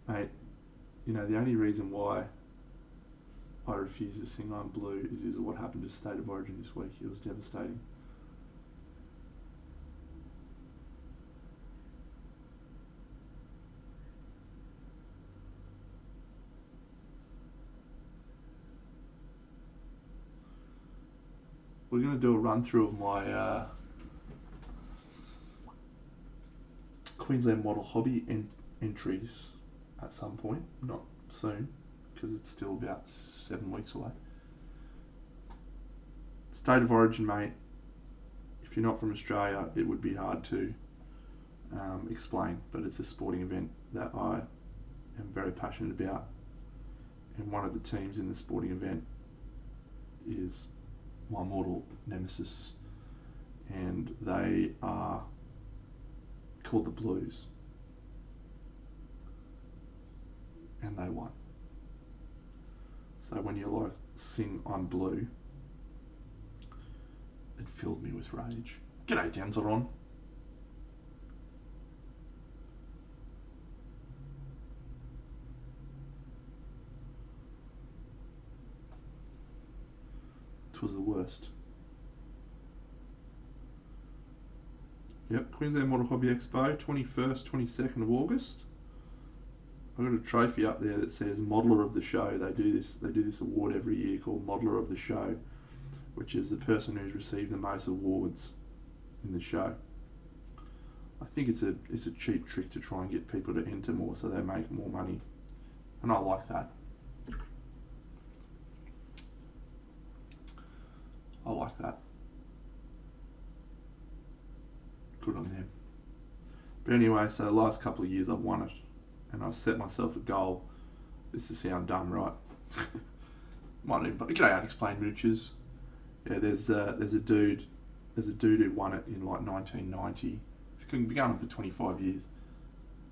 Mate, you know, the only reason why I refuse to sing I'm Blue is what happened to State of Origin this week. It was devastating. We're going to do a run through of my Queensland Model Hobby entries at some point, not soon, because it's still about 7 weeks away. State of Origin, mate, if you're not from Australia, it would be hard to explain, but it's a sporting event that I am very passionate about, and one of the teams in the sporting event is my mortal nemesis, and they are called the Blues. And they won. So when you like sing I'm Blue, it filled me with rage. G'day, Denzeron. It was the worst. Yep, Queensland Model Hobby Expo, 21st, 22nd of August. I've got a trophy up there that says Modeller of the Show. They do this award every year called Modeller of the Show, which is the person who's received the most awards in the show. I think it's a cheap trick to try and get people to enter more so they make more money, and I like that. I like that. Good on them. But anyway, so the last couple of years I've won it. And I've set myself a goal. This is sound dumb, right? Might even, but g'day, Unexplained Miniatures. Yeah, there's a dude who won it in like 1990. It's been going on for 25 years.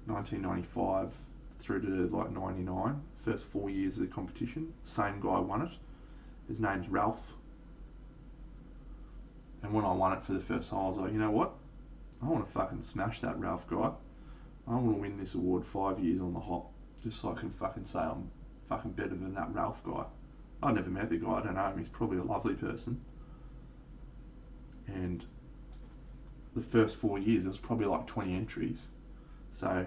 1995 through to like 99. First 4 years of the competition. Same guy won it. His name's Ralph. And when I won it for the first time, I was like, you know what? I want to fucking smash that Ralph guy. I want to win this award 5 years on the hop, just so I can fucking say I'm fucking better than that Ralph guy. I never met the guy, I don't know him, he's probably a lovely person. And the first 4 years, there was probably like 20 entries. So,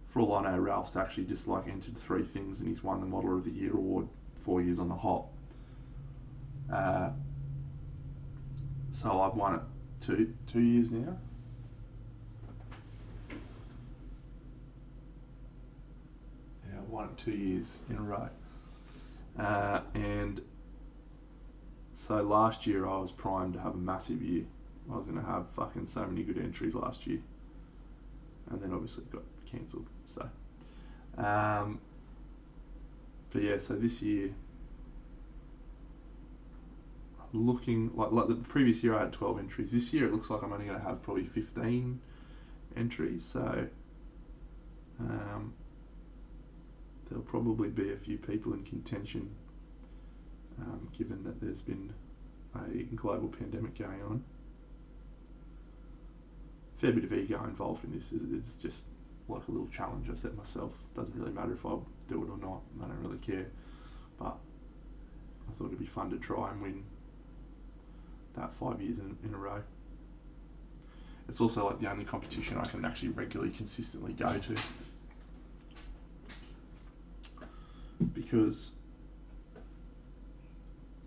for all I know, Ralph's actually just like entered 3 things and he's won the Modeller of the Year award 4 years on the hop. So I've won it 2 years now. Won it 2 years in a row, and so last year I was primed to have a massive year. I was going to have fucking so many good entries last year, and then obviously it got cancelled. So, but yeah, so this year I'm looking like the previous year I had 12 entries. This year it looks like I'm only going to have probably 15 entries. So There'll probably be a few people in contention, given that there's been a global pandemic going on. Fair bit of ego involved in this. It's just like a little challenge I set myself. Doesn't really matter if I do it or not. I don't really care. But I thought it'd be fun to try and win that 5 years in a row. It's also like the only competition I can actually regularly, consistently go to. Because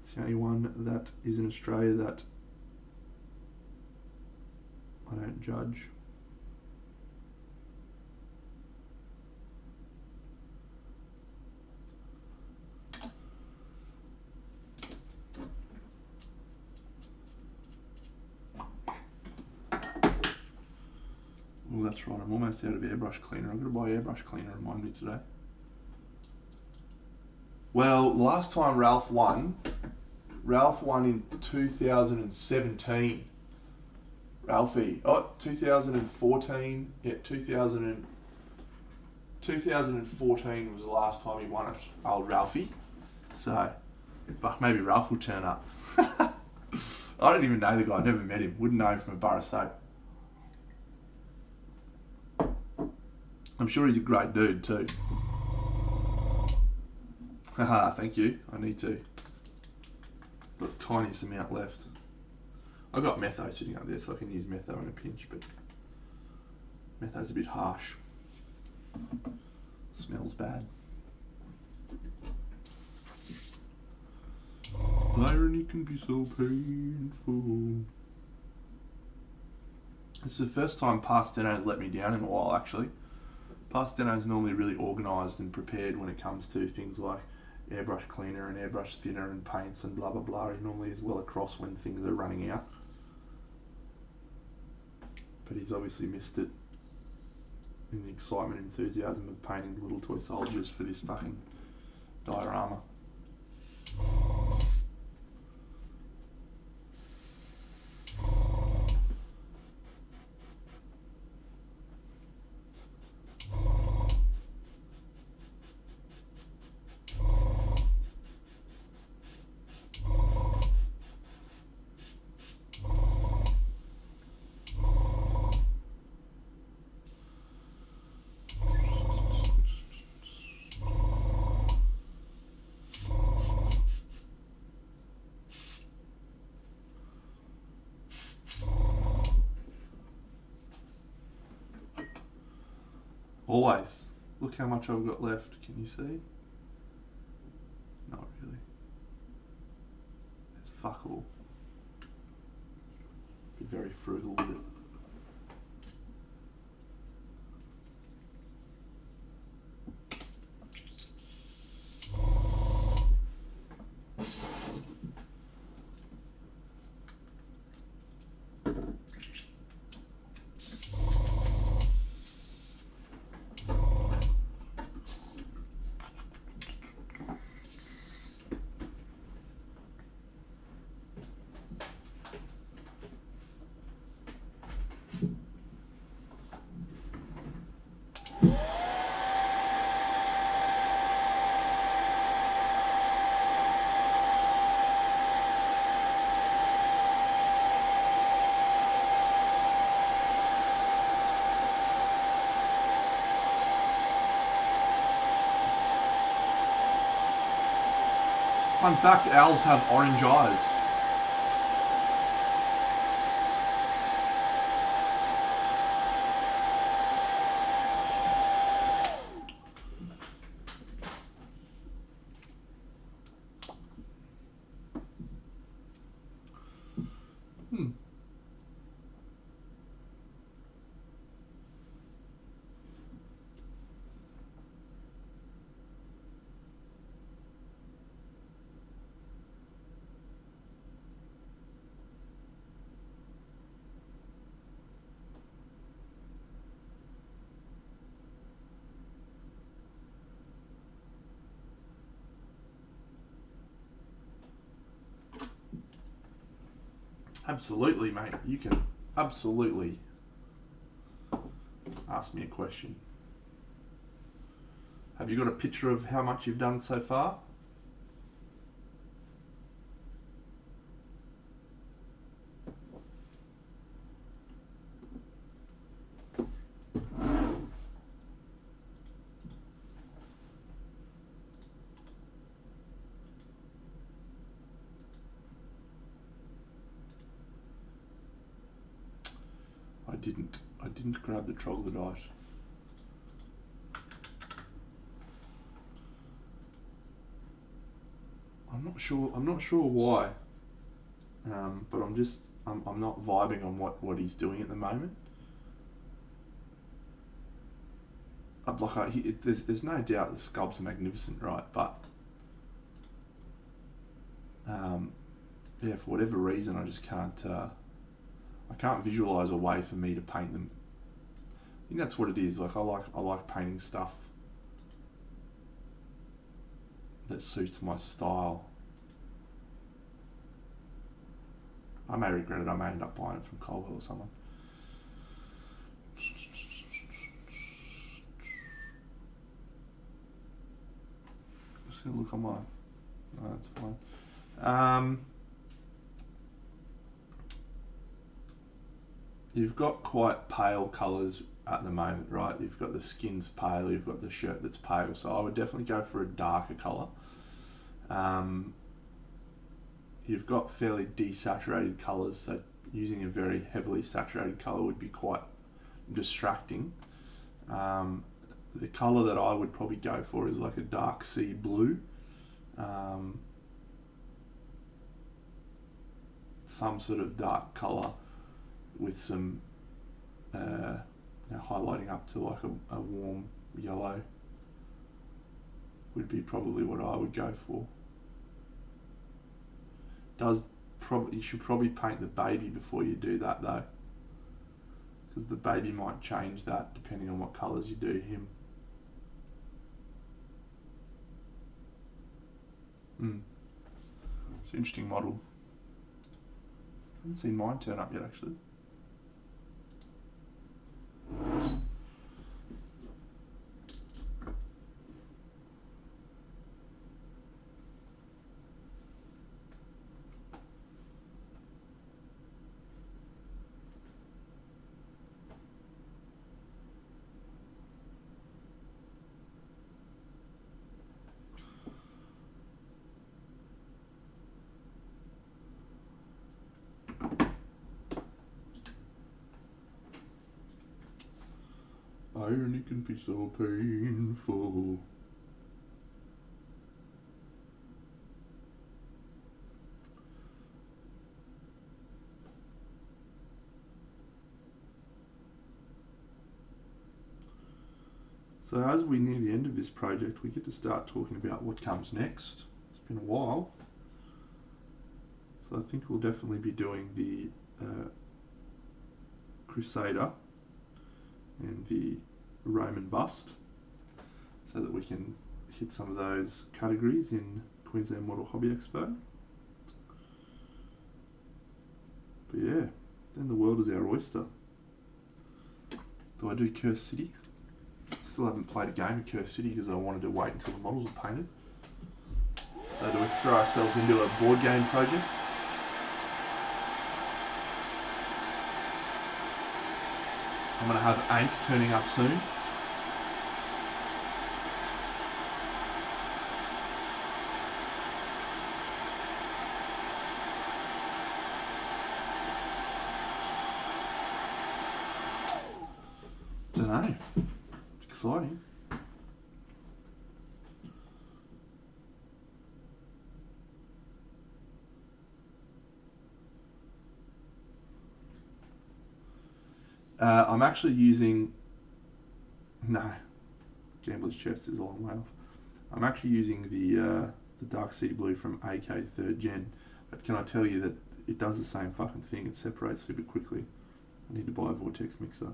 it's the only one that is in Australia that I don't judge. Well, that's right, I'm almost out of airbrush cleaner. I've got to buy airbrush cleaner, remind me today. Well, last time Ralph won in 2017. Ralphie. 2014. Yeah, 2014 was the last time he won it, old Ralphie. So, but maybe Ralph will turn up. I don't even know the guy, never met him. Wouldn't know him from a bar of soap. I'm sure he's a great dude too. Haha, thank you. I need to. Got the tiniest amount left. I've got metho sitting up there, so I can use metho in a pinch, but metho's a bit harsh. Smells bad. Irony can be so painful. It's the first time Past Deno's let me down in a while, actually. Past Deno's normally really organised and prepared when it comes to things like airbrush cleaner and airbrush thinner and paints and blah blah blah. He normally is well across when things are running out. But he's obviously missed it in the excitement and enthusiasm of painting little toy soldiers for this fucking diorama. Always. Look how much I've got left. Can you see? Not really. It's fuck all. Be very frugal with it. Fun fact, owls have orange eyes. Absolutely, mate. You can absolutely ask me a question. Have you got a picture of how much you've done so far? I didn't grab the troglodyte. I'm not sure why. But I'm not vibing on what he's doing at the moment. There's no doubt the sculpts are magnificent, right? But yeah, for whatever reason, I just can't. I can't visualize a way for me to paint them. I think that's what it is. Like I like painting stuff that suits my style. I may regret it. I may end up buying it from Colwell or someone. Just gonna look online. No, that's fine. You've got quite pale colours at the moment, right? You've got the skin's pale, you've got the shirt that's pale, so I would definitely go for a darker colour. You've got fairly desaturated colours, so using a very heavily saturated colour would be quite distracting. The colour that I would probably go for is like a dark sea blue. Some sort of dark colour with some highlighting up to like a warm yellow would be probably what I would go for. You should probably paint the baby before you do that though, because the baby might change that depending on what colours you do him. It's an interesting model. I haven't seen mine turn up yet actually. Irony can be so painful. So as we near the end of this project, we get to start talking about what comes next. It's been a while. So I think we'll definitely be doing the Crusader and the Roman bust, so that we can hit some of those categories in Queensland Model Hobby Expo. But yeah, then the world is our oyster. Do I do Curse City? Still haven't played a game of Curse City because I wanted to wait until the models are painted. So do we throw ourselves into a board game project? I'm going to have Ankh turning up soon. Dunno. Exciting. I'm actually using... No. Gambler's Chest is a long way off. I'm actually using the Dark Sea Blue from AK 3rd Gen. But can I tell you that it does the same fucking thing. It separates super quickly. I need to buy a Vortex mixer.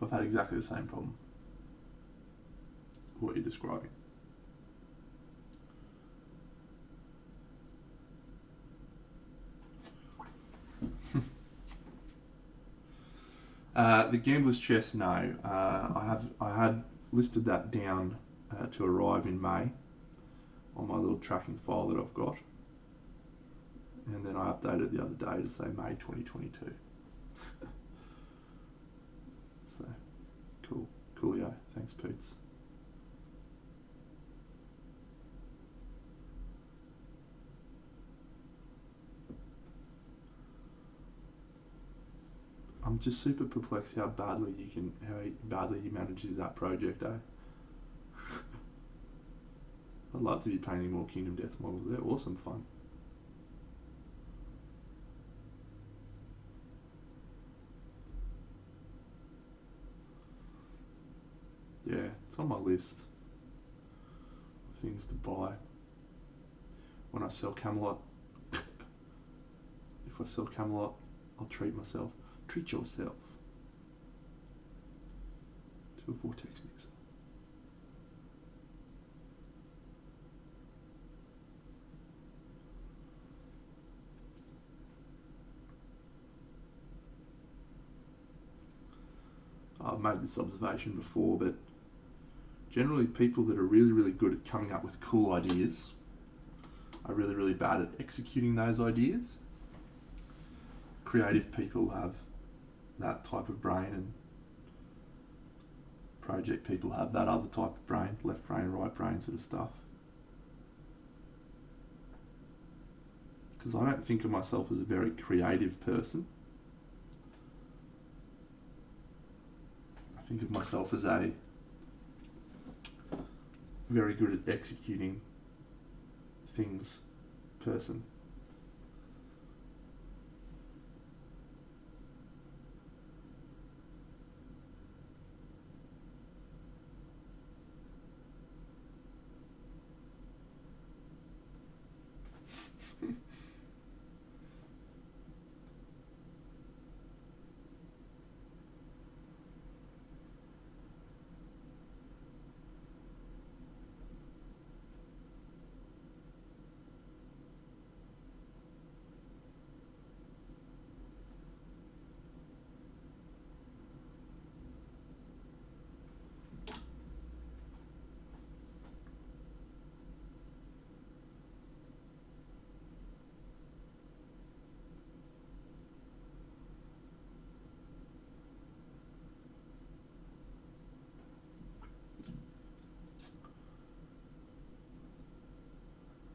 I've had exactly the same problem. What you're describing. The Gambler's Chest, no. I had listed that down to arrive in May on my little tracking file that I've got, and then I updated the other day to say May 2022. So coolio. Thanks, Poots. I'm just super perplexed how badly he manages that project, eh? I'd love to be painting more Kingdom Death models. They're awesome fun. Yeah, it's on my list of things to buy when I sell Camelot. If I sell Camelot, I'll treat myself. Treat yourself to a vortex mixer. I've made this observation before, but generally people that are really, really good at coming up with cool ideas are really, really bad at executing those ideas. Creative people have that type of brain, and project people have that other type of brain, left brain, right brain sort of stuff. Because I don't think of myself as a very creative person. I think of myself as a very good at executing things person.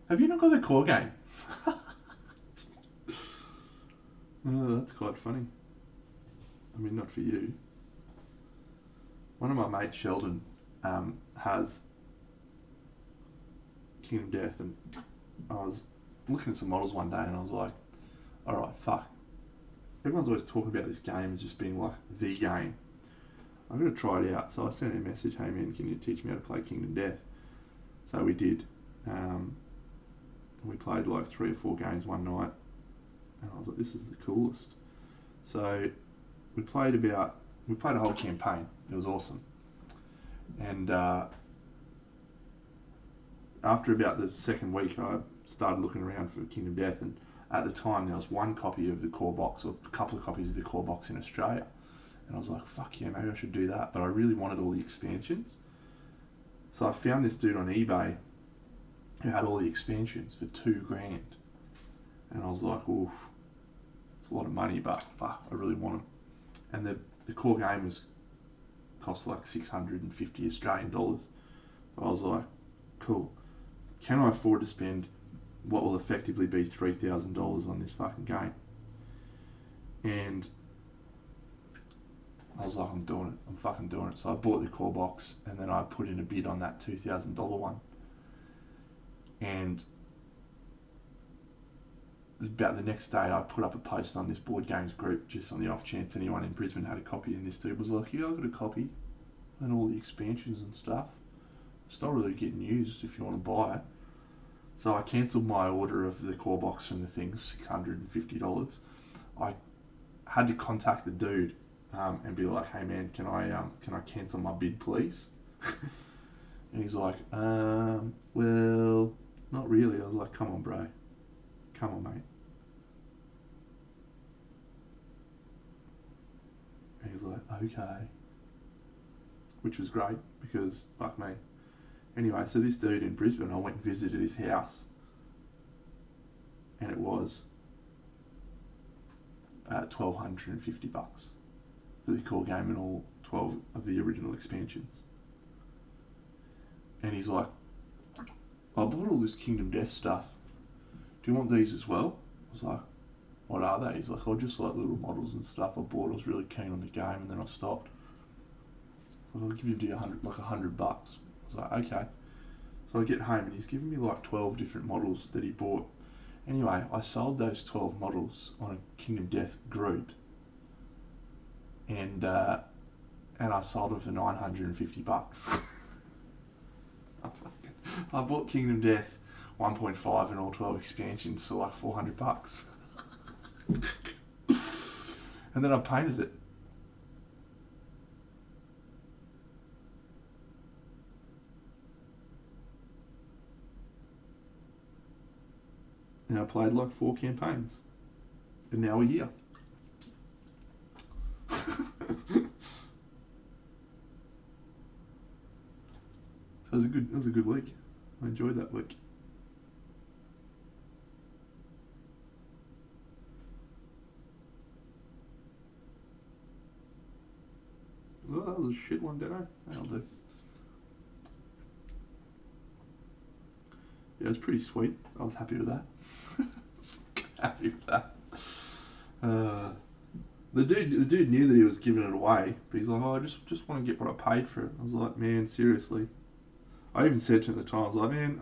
Have you not got the core game? Oh, that's quite funny. I mean, not for you. One of my mates, Sheldon, has Kingdom Death, and I was looking at some models one day and I was like, alright, fuck. Everyone's always talking about this game as just being like the game. I'm going to try it out. So I sent him a message, hey man, can you teach me how to play Kingdom Death? So we did. We played like 3 or 4 games one night, and I was like, this is the coolest. So we played a whole campaign. It was awesome. And after about the second week, I started looking around for Kingdom Death, and at the time there was one copy of the core box, or a couple of copies of the core box in Australia. And I was like, fuck yeah, maybe I should do that. But I really wanted all the expansions. So I found this dude on eBay who had all the expansions for $2,000. And I was like, oof, it's a lot of money, but fuck, I really want them. And the core game cost like 650 Australian dollars. So I was like, cool. Can I afford to spend what will effectively be $3,000 on this fucking game? And I was like, I'm doing it. I'm fucking doing it. So I bought the core box, and then I put in a bid on that $2,000 one. And about the next day, I put up a post on this board games group, just on the off chance anyone in Brisbane had a copy, and this dude was like, yeah, I got a copy, and all the expansions and stuff. It's not really getting used if you want to buy it. So I cancelled my order of the core box from the thing, $650. I had to contact the dude and be like, hey man, can I cancel my bid, please? And he's like, well, not really. I was like, come on, bro. Come on, mate. And he's like, okay. Which was great because, fuck me. Anyway, so this dude in Brisbane, I went and visited his house. And it was $1,250 for the core game and all 12 of the original expansions. And he's like, I bought all this Kingdom Death stuff. Do you want these as well? I was like, what are they? He's like, oh, just like little models and stuff I bought. I was really keen on the game and then I stopped. I'll give you $100. I was like, okay. So I get home and he's giving me like 12 different models that he bought. Anyway, I sold those 12 models on a Kingdom Death group. And I sold them for $950. I bought Kingdom Death 1.5 and all 12 expansions for like $400. And then I painted it. And I played like 4 campaigns. And now a year. So it was a good week. I enjoyed that week. Well, that was a shit one, didn't I? That'll do. Yeah, it was pretty sweet. I was happy with that. Happy with that. The dude knew that he was giving it away, but he's like, oh, I just want to get what I paid for it. I was like, man, seriously. I even said to him at the time, I was like, man,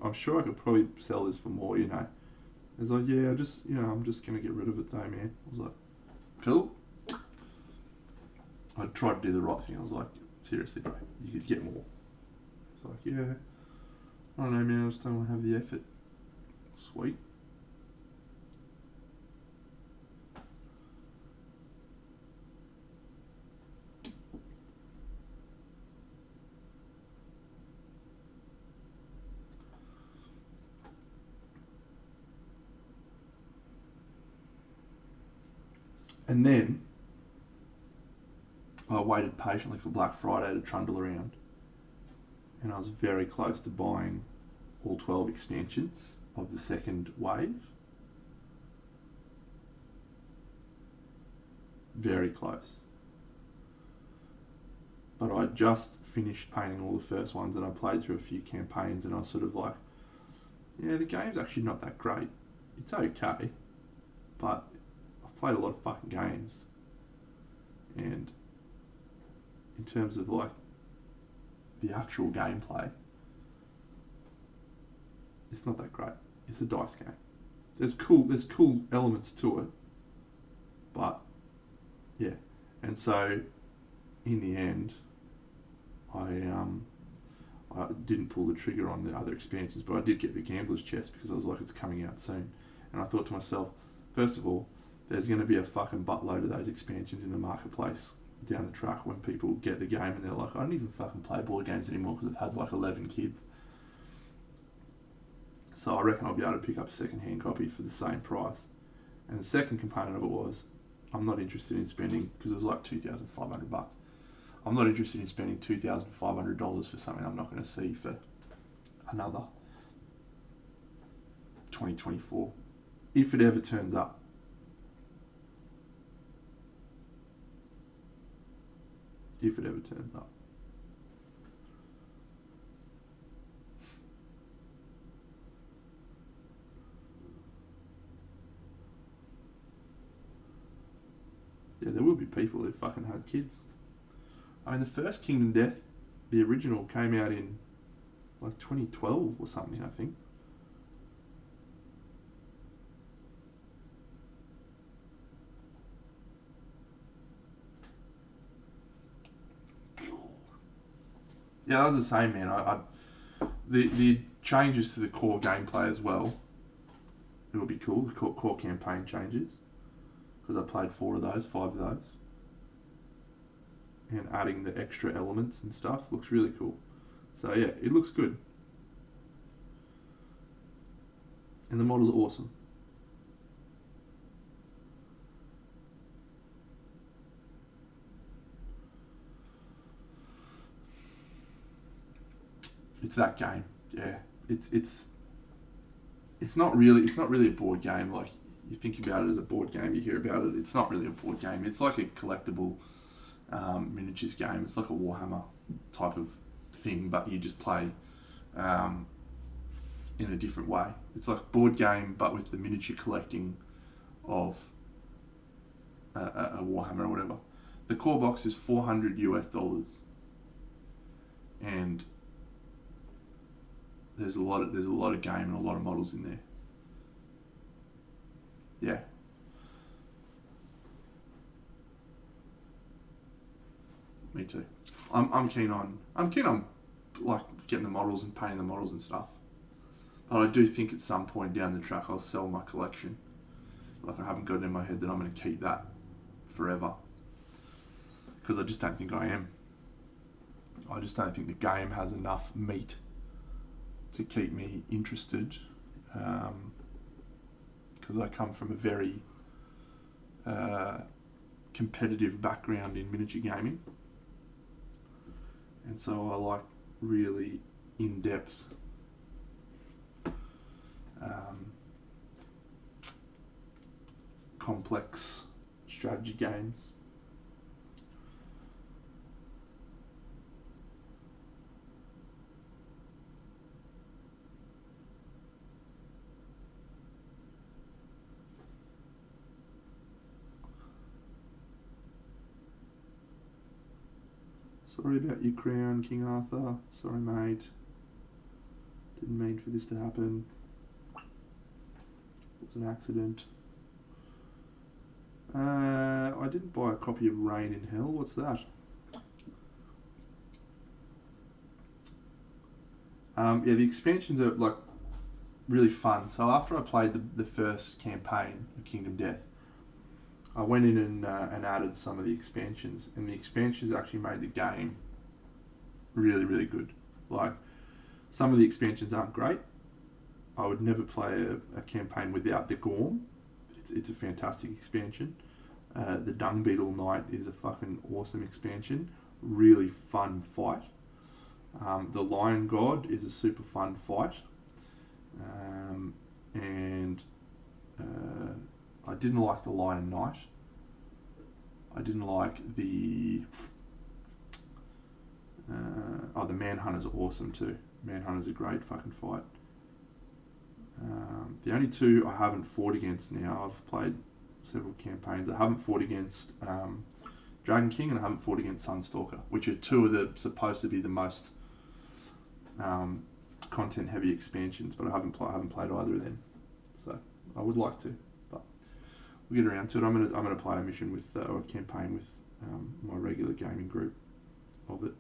I'm sure I could probably sell this for more, you know. He's like, yeah, I'm just going to get rid of it though, man. I was like, cool. I tried to do the right thing. I was like, seriously, bro, you could get more. It's like, yeah, I don't know, man, I just don't want to have the effort. Sweet. And then I waited patiently for Black Friday to trundle around, and I was very close to buying all 12 expansions of the second wave. Very close. But I just finished painting all the first ones and I played through a few campaigns and I was sort of like, yeah, the game's actually not that great. It's okay, but I've played a lot of fucking games, and in terms of like the actual gameplay, it's not that great. It's a dice game. There's cool elements to it, but yeah. And so in the end, I didn't pull the trigger on the other expansions, but I did get the Gambler's Chest because I was like, it's coming out soon. And I thought to myself, first of all, there's going to be a fucking buttload of those expansions in the marketplace down the track when people get the game and they're like, I don't even fucking play board games anymore because I've had like 11 kids. So I reckon I'll be able to pick up a second-hand copy for the same price. And the second component of it was, I'm not interested in spending, because it was like $2,500. I'm not interested in spending $2,500 for something I'm not going to see for another 2024, if it ever turns up. If it ever turns up. Yeah, there will be people who fucking had kids. I mean, the first Kingdom Death, the original, came out in like 2012 or something, I think. Yeah, that was the same, man. The changes to the core gameplay as well. It will be cool. The core campaign changes, because I played 5 of those. and adding the extra elements and stuff looks really cool. So yeah, it looks good. And the model's awesome. It's that game. Yeah. It's not really a board game. Like, you think about it as a board game, you hear about it. It's not really a board game. It's like a collectible miniatures game. It's like a Warhammer type of thing, but you just play in a different way. It's like board game, but with the miniature collecting of a Warhammer or whatever. The core box is $400 and there's a lot of game and a lot of models in there. Yeah. Me too. I'm keen on like getting the models and painting the models and stuff. But I do think at some point down the track I'll sell my collection. Like, I haven't got it in my head that I'm going to keep that forever. Because I just don't think I am. I just don't think the game has enough meat to keep me interested. Because I come from a very competitive background in miniature gaming. And so I like really in-depth complex strategy games. Sorry about your crown, King Arthur. Sorry, mate. Didn't mean for this to happen. It was an accident. I didn't buy a copy of Reign in Hell. What's that? Yeah, the expansions are like really fun. So after I played the first campaign of Kingdom Death, I went in and added some of the expansions, and the expansions actually made the game really, really good. Like, some of the expansions aren't great. I would never play a campaign without the Gorm. It's a fantastic expansion. The Dung Beetle Knight is a fucking awesome expansion. Really fun fight. The Lion God is a super fun fight. And I didn't like the Lion Knight. I didn't like the Manhunters are awesome too. Manhunters are a great fucking fight. The only two I haven't fought against now, I've played several campaigns, I haven't fought against Dragon King and I haven't fought against Sunstalker, which are two of the supposed to be the most content heavy expansions, but I haven't played either of them. So I would like to, but we'll get around to it. I'm gonna play a mission with or a campaign with my regular gaming group of it.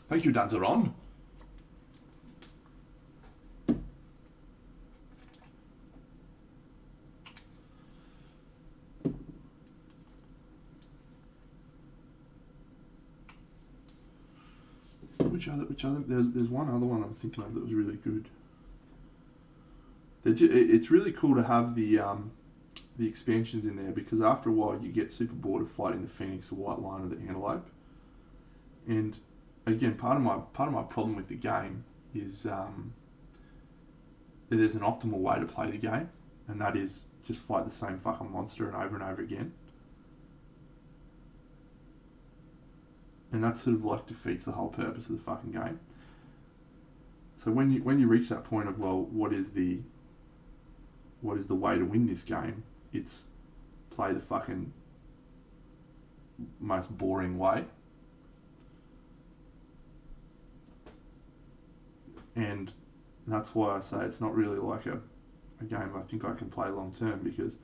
Thank you, Danzeron. Which other? There's one other one I'm thinking of that was really good. It's really cool to have the expansions in there, because after a while you get super bored of fighting the Phoenix, the White Lion, or the Antelope. And again, part of my problem with the game is that there's an optimal way to play the game, and that is just fight the same fucking monster and over again. And that sort of like defeats the whole purpose of the fucking game. So when you reach that point of, well, what is the way to win this game? It's play the fucking most boring way. And that's why I say it's not really like a game I think I can play long term, because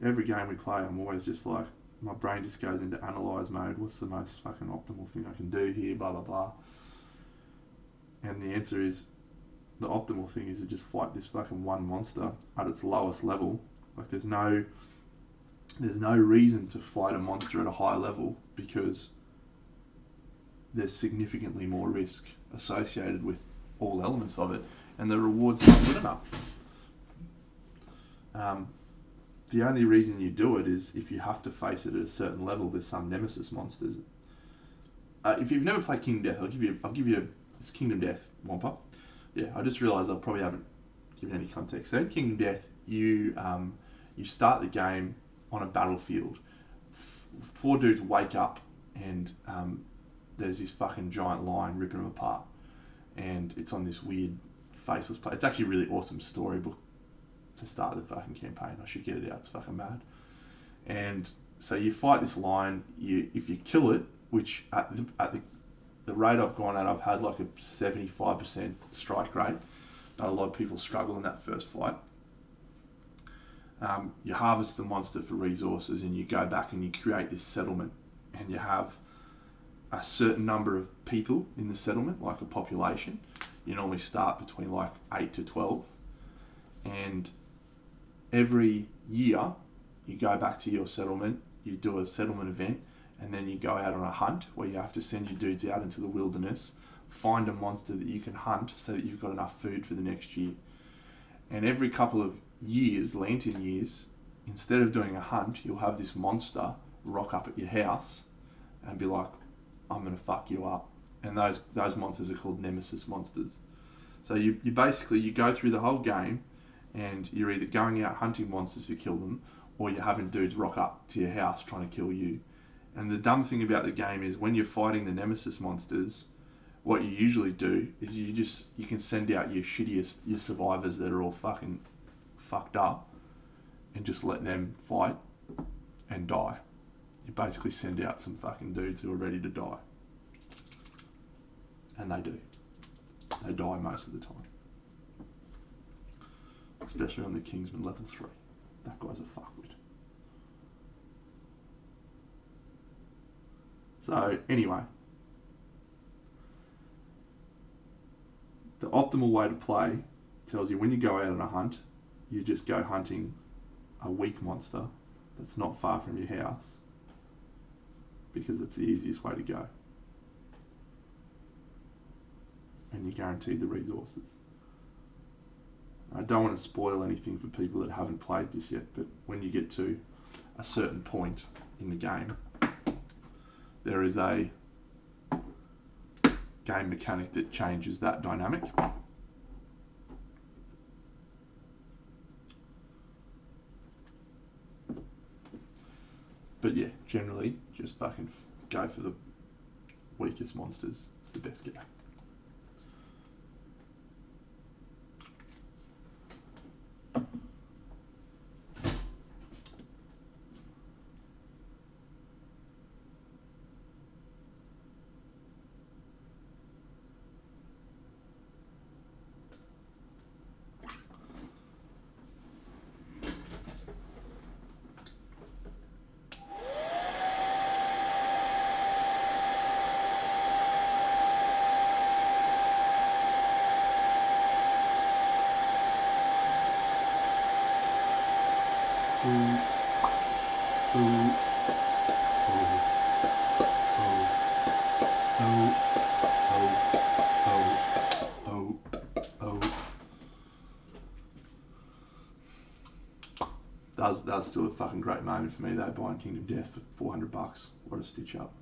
every game we play I'm always just like, my brain just goes into analyse mode. What's the most fucking optimal thing I can do here, blah blah blah. And the answer is the optimal thing is to just fight this fucking one monster at its lowest level. Like there's no reason to fight a monster at a high level because there's significantly more risk associated with all elements of it, and the rewards aren't good enough. The only reason you do it is if you have to face it at a certain level. There's some nemesis monsters. If you've never played Kingdom Death, I'll give you it's Kingdom Death Wampa. Yeah, I just realised I probably haven't given any context. So in Kingdom Death, you start the game on a battlefield. 4 dudes wake up and there's this fucking giant lion ripping them apart, and it's on this weird faceless place. It's actually a really awesome storybook to start the fucking campaign. I should get it out. It's fucking mad. And so you fight this lion. If you kill it, which at the rate I've gone at, I've had like a 75% strike rate. A lot of people struggle in that first fight. You harvest the monster for resources, and you go back and you create this settlement, and you have a certain number of people in the settlement, like a population. You normally start between like 8 to 12, and every year you go back to your settlement, you do a settlement event, and then you go out on a hunt where you have to send your dudes out into the wilderness, find a monster that you can hunt so that you've got enough food for the next year. And every couple of years, Lantern years, instead of doing a hunt, you'll have this monster rock up at your house and be like, I'm going to fuck you up. And those monsters are called nemesis monsters. So you basically, you go through the whole game and you're either going out hunting monsters to kill them, or you're having dudes rock up to your house trying to kill you. And the dumb thing about the game is when you're fighting the nemesis monsters, what you usually do is you can send out your survivors that are all fucking fucked up and just let them fight and die. You basically send out some fucking dudes who are ready to die. And they do. They die most of the time. Especially on the Kingsman level 3. That guy's a fuckwit. So, anyway. The optimal way to play tells you when you go out on a hunt, you just go hunting a weak monster that's not far from your house, because it's the easiest way to go. And you're guaranteed the resources. I don't want to spoil anything for people that haven't played this yet, but when you get to a certain point in the game, there is a game mechanic that changes that dynamic. But yeah, generally, just fucking go for the weakest monsters. It's the best game. That was still a fucking great moment for me though, buying Kingdom Death for $400. What a stitch up.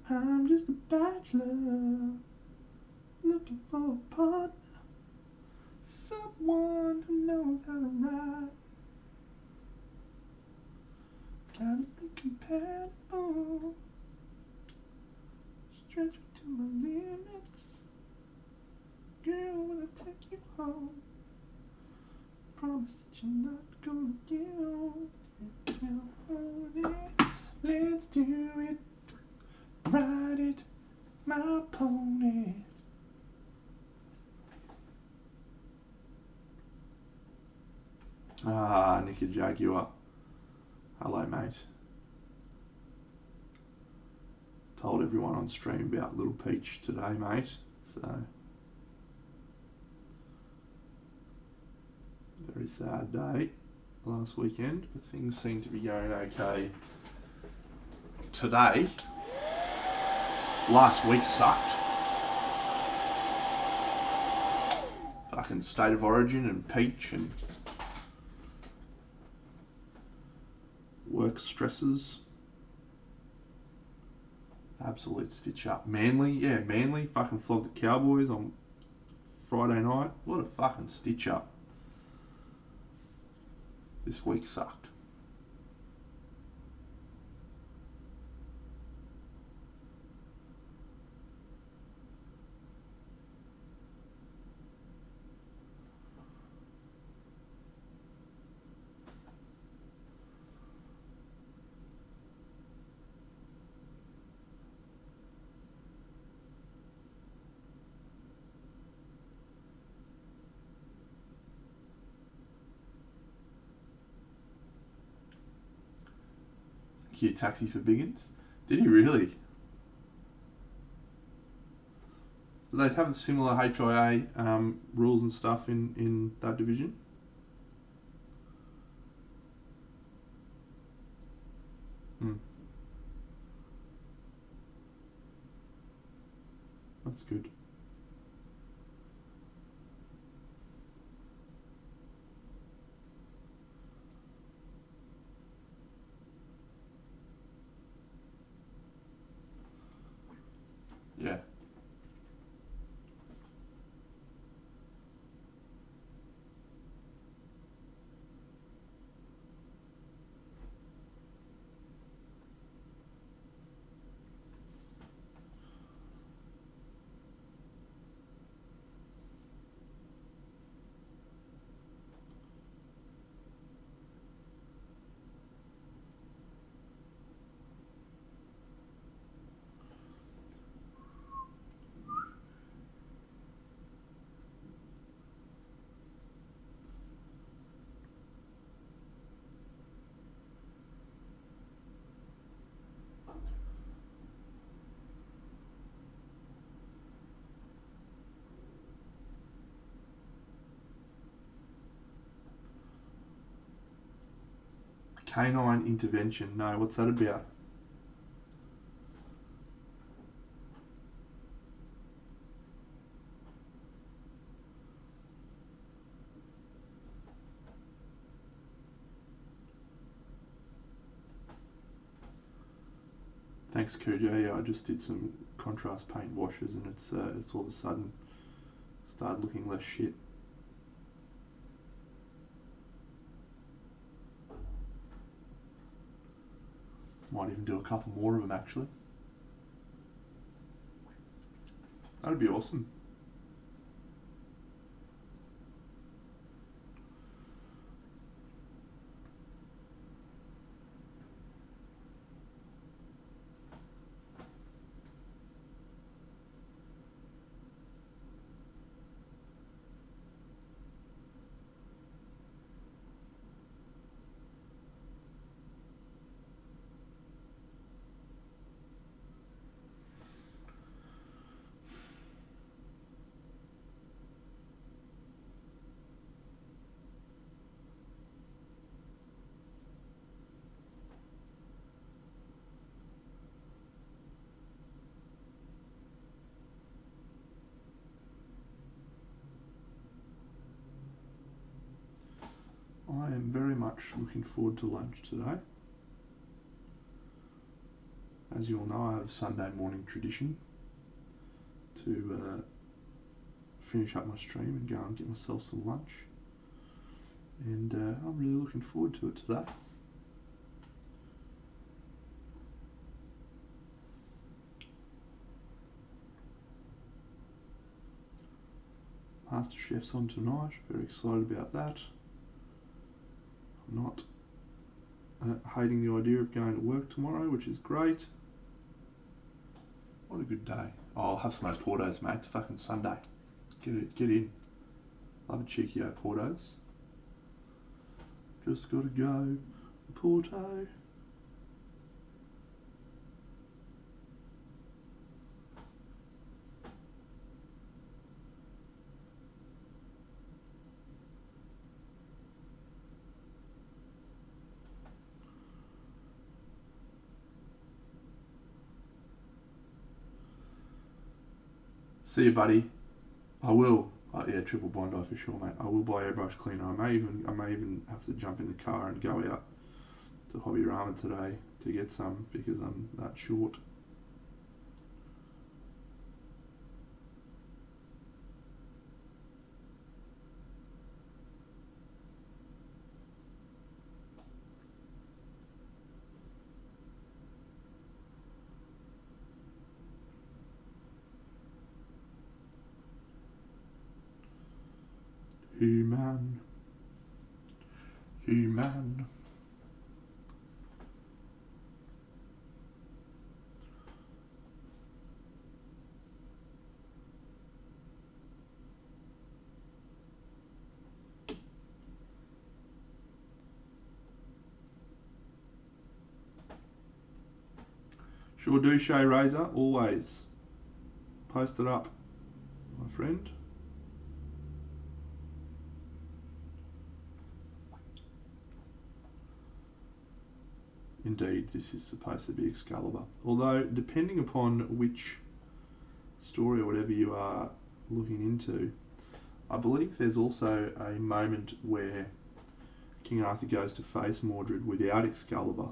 I'm just a bachelor, looking for a partner, someone who knows how to ride. Gotta be compatible, stretch me to my limits. Girl, when I take you home, promise that you're not gonna get on. Let's do it. Ride it, my pony. Nicky Jaguar. Hello, mate. Told everyone on stream about Little Peach today, mate. So, very sad day last weekend, but things seem to be going okay today. Last week sucked. Fucking State of Origin and Peach and work stresses. Absolute stitch up. Manly fucking flogged the Cowboys on Friday night. What a fucking stitch up. This week sucked. Thank you, Taxi for Biggins. Did he really? Do they have similar HIA rules and stuff in that division? That's good. Yeah. Canine intervention. No, what's that about? Thanks, Kujo. Yeah, I just did some contrast paint washes, and it's all of a sudden started looking less shit. Might even do a couple more of them, actually. That'd be awesome. I am very much looking forward to lunch today. As you all know, I have a Sunday morning tradition to finish up my stream and go and get myself some lunch. And I'm really looking forward to it today. MasterChef's on tonight, very excited about that. I'm not hating the idea of going to work tomorrow, which is great. What a good day. Oh, I'll have some Oportos, mate. It's fucking Sunday. Get in. Love a cheeky Oportos. Just gotta go Porto. See you, buddy. I will. Yeah, triple Bondi for sure, mate. I will buy airbrush cleaner. I may even have to jump in the car and go out to Hobby Rama today to get some because I'm that short. Human. Sure do, Shay Razor. Always. Post it up, my friend. Indeed, this is supposed to be Excalibur. Although, depending upon which story or whatever you are looking into, I believe there's also a moment where King Arthur goes to face Mordred without Excalibur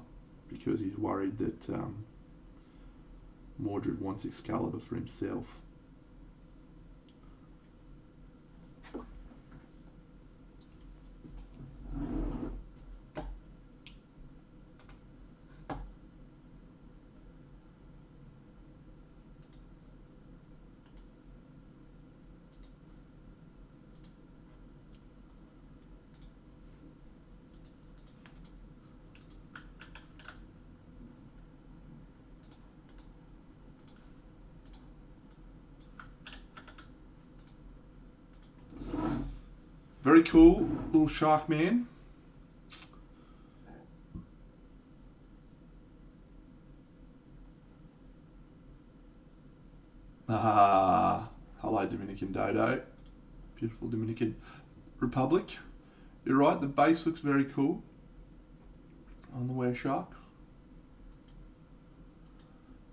because he's worried that Mordred wants Excalibur for himself. Very cool, little shark man. Hello Dominican Dodo. Beautiful Dominican Republic. You're right, the base looks very cool on the were shark.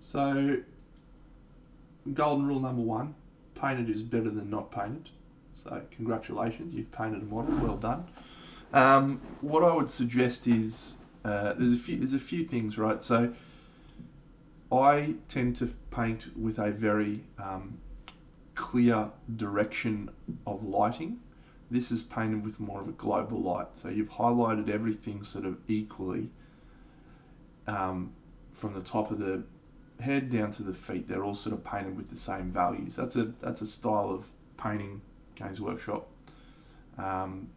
So, golden rule number 1, painted is better than not painted. So congratulations, you've painted a model, well done. What I would suggest is, there's a few things, right? So I tend to paint with a very clear direction of lighting. This is painted with more of a global light. So you've highlighted everything sort of equally from the top of the head down to the feet. They're all sort of painted with the same values. That's a style of painting Games Workshop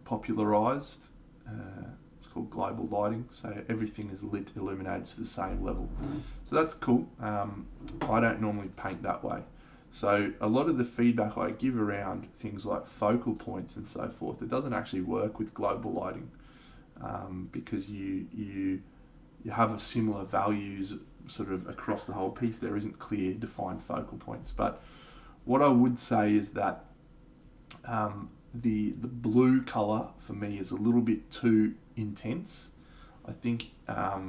popularised. It's called global lighting, so everything is lit, illuminated to the same level. So that's cool. I don't normally paint that way. So a lot of the feedback I give around things like focal points and so forth, it doesn't actually work with global lighting because you have a similar values sort of across the whole piece. There isn't clear defined focal points. But what I would say is that the blue colour for me is a little bit too intense. I think I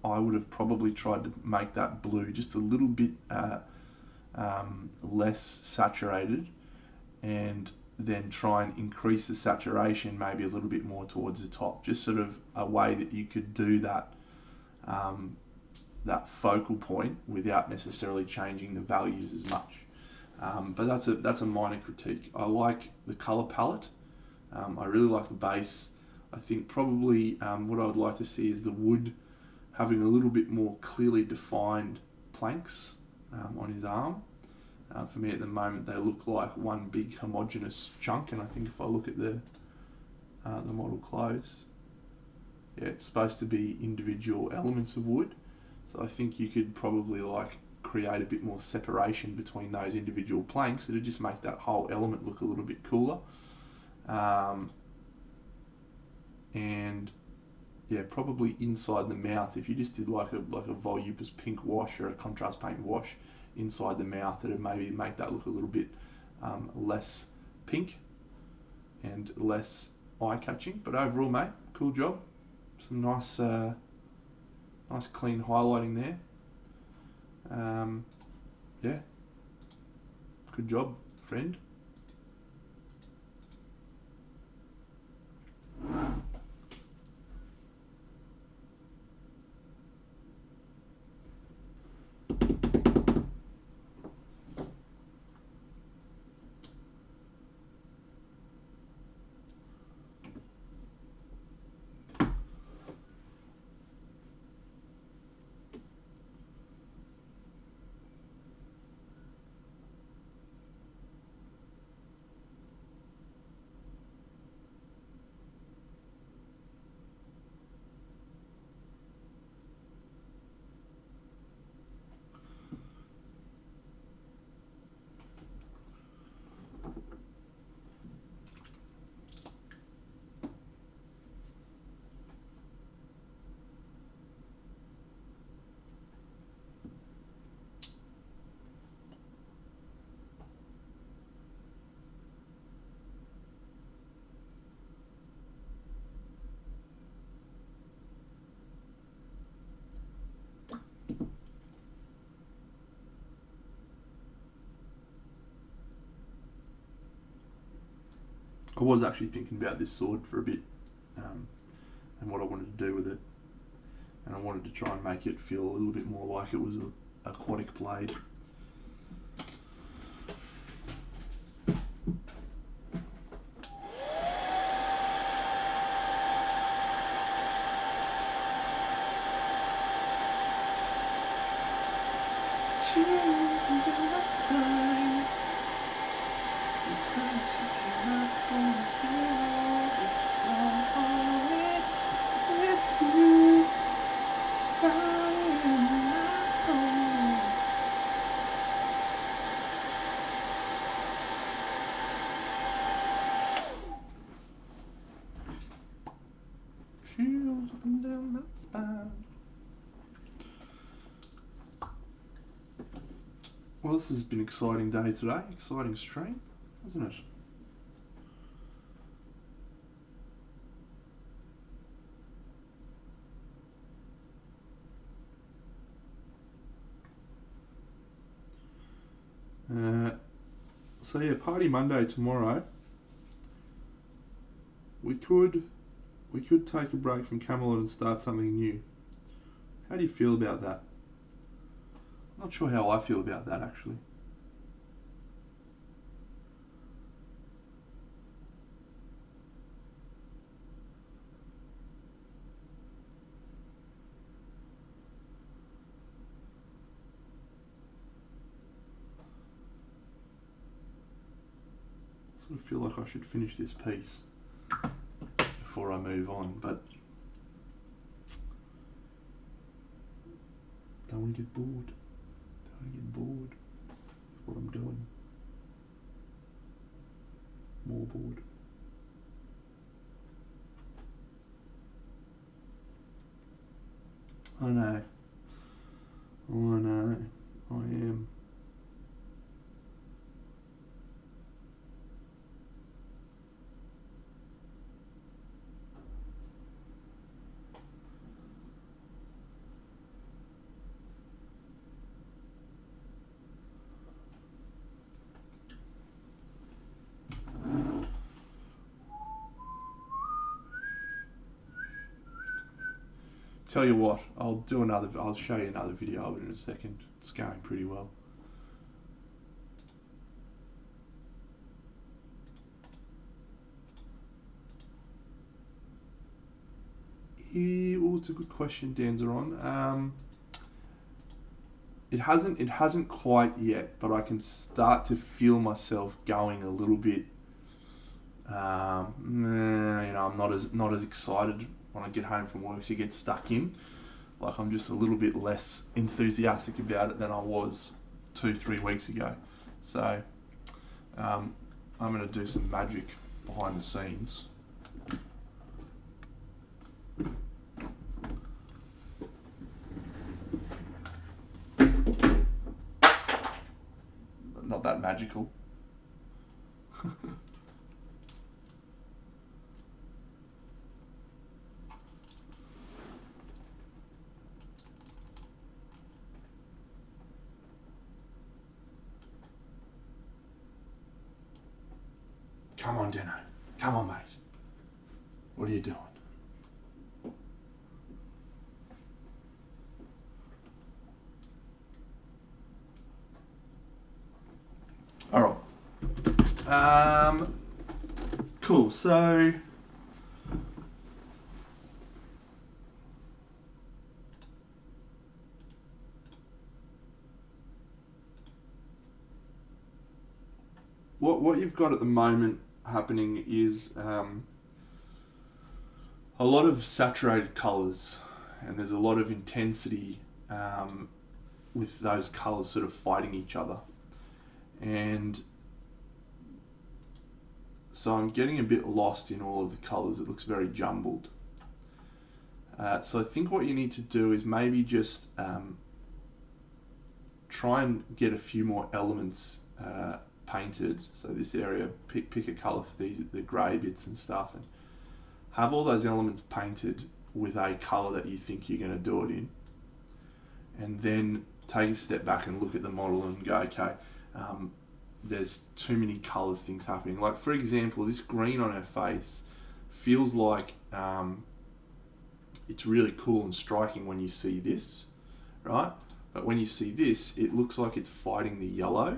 would have probably tried to make that blue just a little bit less saturated, and then try and increase the saturation maybe a little bit more towards the top. Just sort of a way that you could do that that focal point without necessarily changing the values as much. But that's a minor critique. I like the colour palette. I really like the base. I think probably what I would like to see is the wood having a little bit more clearly defined planks on his arm. For me at the moment they look like one big homogeneous chunk, and I think if I look at the model close, yeah, it's supposed to be individual elements of wood. So I think you could probably create a bit more separation between those individual planks. It'd just make that whole element look a little bit cooler. And yeah, probably inside the mouth. If you just did like a Volupus pink wash or a contrast paint wash inside the mouth, it'd maybe make that look a little bit less pink and less eye-catching. But overall, mate, cool job. Some nice clean highlighting there. Yeah, good job, friend. I was actually thinking about this sword for a bit, and what I wanted to do with it, and I wanted to try and make it feel a little bit more like it was an aquatic blade. Chills up and down my spine. Well, this has been an exciting day today, exciting stream, hasn't it? So yeah, Party Monday tomorrow. We could take a break from Camelot and start something new. How do you feel about that? I'm not sure how I feel about that actually. I sort of feel like I should finish this piece before I move on, but don't want to get bored. Don't want to get bored with what I'm doing. More bored. I know. I am. Tell you what, I'll show you another video of it in a second. It's going pretty well. Well, it's a good question, Danzeron. It hasn't quite yet, but I can start to feel myself going a little bit. I'm not as excited when I get home from work to get stuck in. Like, I'm just a little bit less enthusiastic about it than I was 2-3 weeks ago. So I'm going to do some magic behind the scenes. Come on, Deno. Come on, mate. What are you doing? All right. Cool. So what you've got at the moment happening is a lot of saturated colours, and there's a lot of intensity with those colours sort of fighting each other. And so I'm getting a bit lost in all of the colours. It looks very jumbled. So I think what you need to do is maybe just try and get a few more elements painted. So this area, pick a colour for the grey bits and stuff, and have all those elements painted with a colour that you think you're going to do it in. And then take a step back and look at the model and go, okay, there's too many colours, things happening. Like, for example, this green on her face feels like it's really cool and striking when you see this, right? But when you see this, it looks like it's fighting the yellow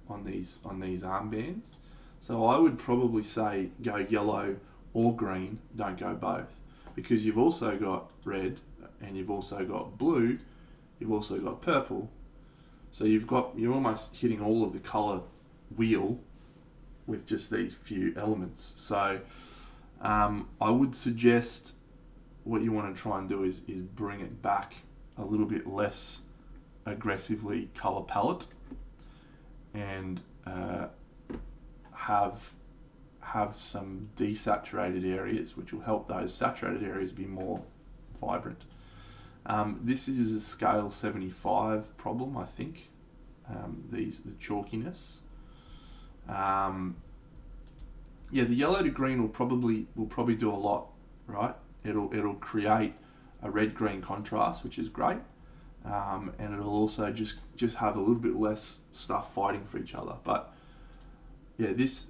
on these armbands. So I would probably say go yellow or green, don't go both, because you've also got red and you've also got blue, you've also got purple. So you're almost hitting all of the colour wheel with just these few elements. So I would suggest what you want to try and do is bring it back a little bit less aggressively colour palette, and have some desaturated areas, which will help those saturated areas be more vibrant. This is a scale 75 problem, I think. The chalkiness. The yellow to green will probably do a lot, right? It'll create a red-green contrast, which is great, and it'll also just have a little bit less stuff fighting for each other. But yeah, this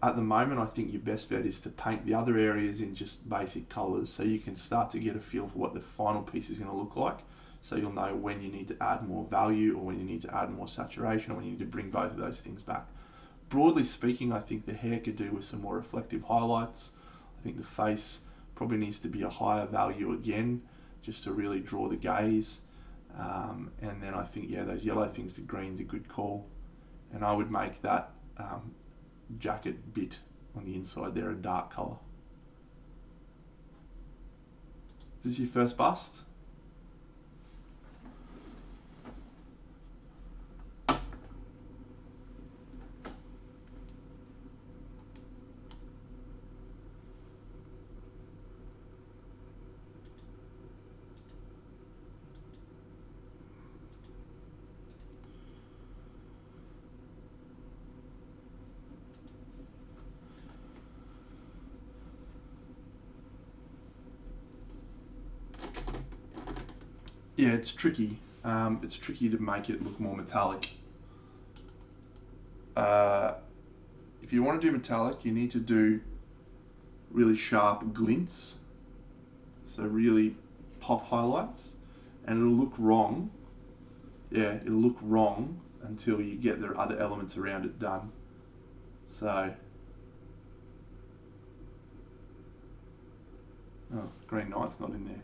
at the moment, I think your best bet is to paint the other areas in just basic colours, so you can start to get a feel for what the final piece is going to look like. So you'll know when you need to add more value, or when you need to add more saturation, or when you need to bring both of those things back. Broadly speaking, I think the hair could do with some more reflective highlights. I think the face probably needs to be a higher value again, just to really draw the gaze. And then I think, those yellow things to green's a good call. And I would make that jacket bit on the inside there a dark colour. Is this your first bust? Yeah, it's tricky. It's tricky to make it look more metallic. If you want to do metallic, you need to do really sharp glints, so really pop highlights, and it'll look wrong. Yeah, it'll look wrong until you get the other elements around it done. So, Green Knight's not in there.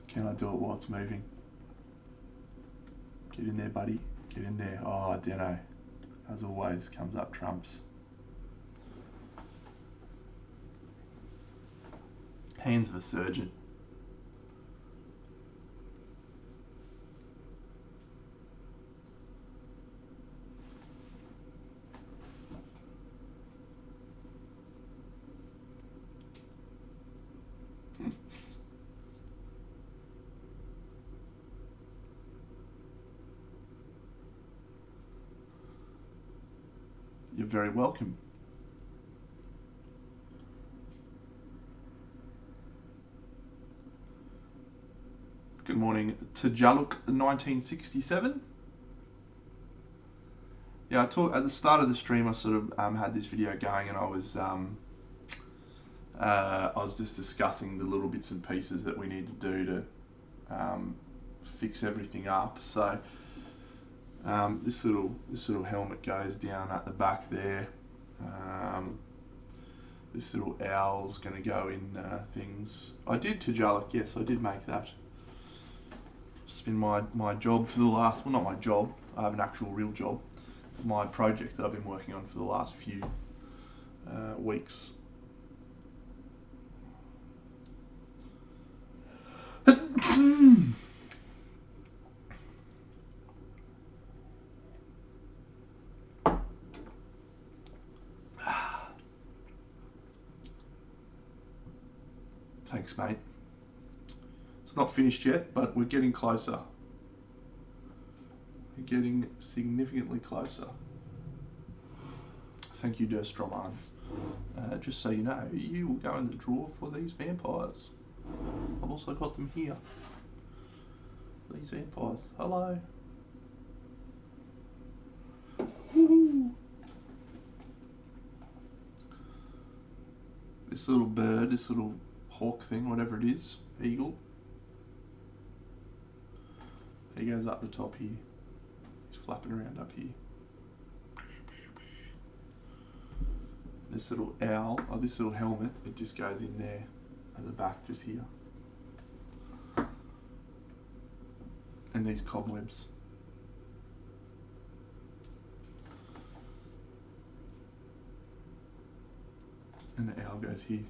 Can I do it while it's moving? Get in there, buddy. Get in there. Oh, Deno, as always, comes up trumps. Hands of a surgeon. You're very welcome. Can morning. Tajaluk 1967. Yeah, at the start of the stream, I sort of had this video going, and I was just discussing the little bits and pieces that we need to do to fix everything up. So this little helmet goes down at the back there. This little owl's going to go in things. I did Tajaluk, yes, I did make that. It's been my job for the last, well, not my job, I have an actual real job. My project that I've been working on for the last few weeks. Thanks, mate. It's not finished yet, but we're getting closer. We're getting significantly closer. Thank you, Derstroman. Just so you know, you will go in the drawer for these vampires. I've also got them here. These vampires. Hello. Woohoo. This little bird, this little hawk thing, whatever it is, eagle. He goes up the top here. He's flapping around up here. This little owl, or this little helmet, it just goes in there at the back, just here. And these cobwebs. And the owl goes here.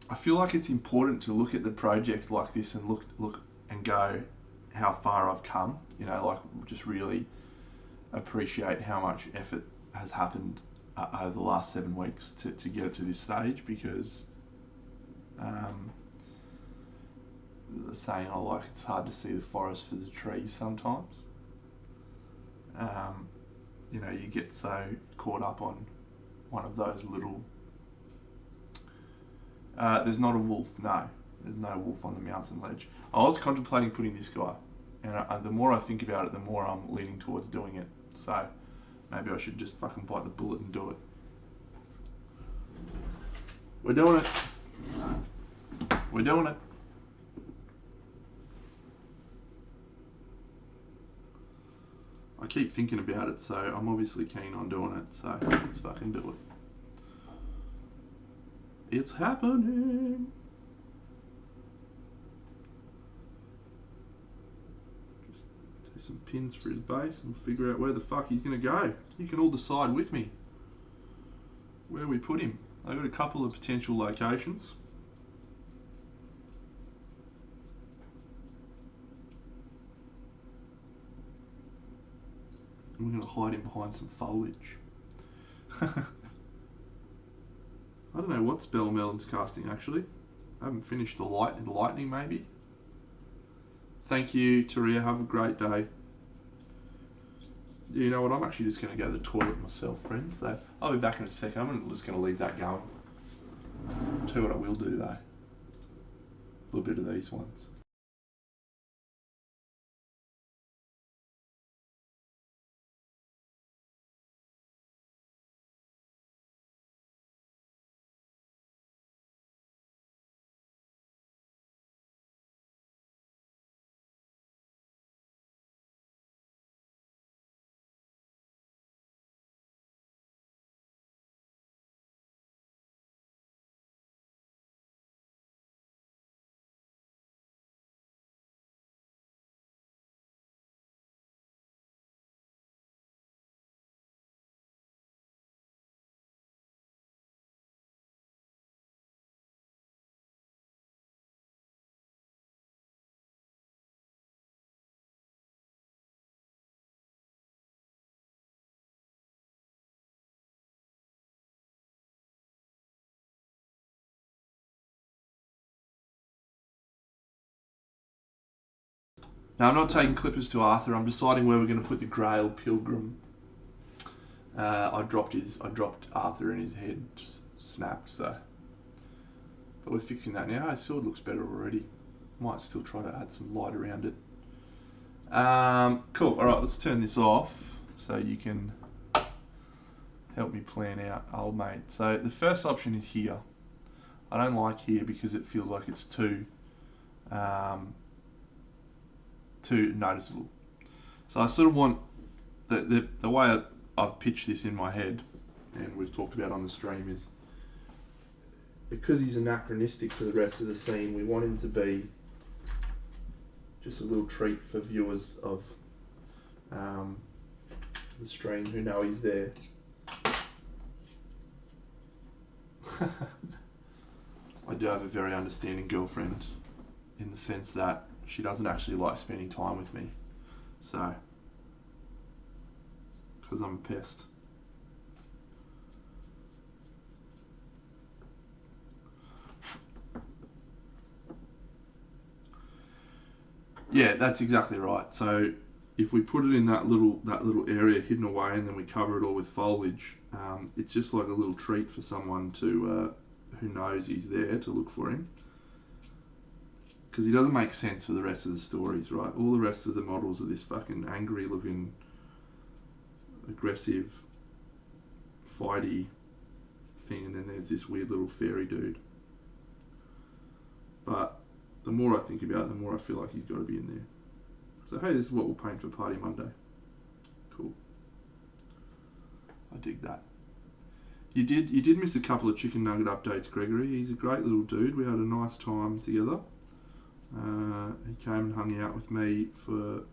I feel like it's important to look at the project like this and look and go how far I've come, you know, like just really appreciate how much effort has happened over the last 7 weeks to get it to this stage, because the saying I like, it's hard to see the forest for the trees sometimes. You know, you get so caught up on one of those little there's not a wolf, no. There's no wolf on the mountain ledge. I was contemplating putting this guy, and the more I think about it, the more I'm leaning towards doing it. So maybe I should just fucking bite the bullet and do it. We're doing it. We're doing it. I keep thinking about it, so I'm obviously keen on doing it, so let's fucking do it. It's happening. Just do some pins for his base and we'll figure out where the fuck he's going to go. You can all decide with me where we put him. I've got a couple of potential locations. And we're going to hide him behind some foliage. I don't know what spell Melon's casting, actually. I haven't finished the lightning, maybe. Thank you, Taria. Have a great day. You know what? I'm actually just going to go to the toilet myself, friends. So I'll be back in a second. I'm just going to leave that going. I'll tell you what I will do, though. A little bit of these ones. Now, I'm not taking clippers to Arthur. I'm deciding where we're going to put the Grail Pilgrim I dropped Arthur and his head snapped, so. But we're fixing that now. His sword looks better already. Might still try to add some light around it. Cool, alright, let's turn this off so you can help me plan out, old mate. So the first option is here. I don't like here because it feels like it's too noticeable. So I sort of want the way I've pitched this in my head, and we've talked about on the stream, is because he's anachronistic to the rest of the scene, we want him to be just a little treat for viewers of the stream who know he's there. I do have a very understanding girlfriend in the sense that she doesn't actually like spending time with me. So, because I'm a pest. Yeah, that's exactly right. So if we put it in that little area hidden away, and then we cover it all with foliage, it's just like a little treat for someone to who knows he's there to look for him. Because he doesn't make sense for the rest of the stories, right? All the rest of the models are this fucking angry looking, aggressive, fighty thing, and then there's this weird little fairy dude. But the more I think about it, the more I feel like he's got to be in there. So hey, this is what we'll paint for Party Monday. Cool. I dig that. You did miss a couple of chicken nugget updates, Gregory. He's a great little dude. We had a nice time together. He came and hung out with me for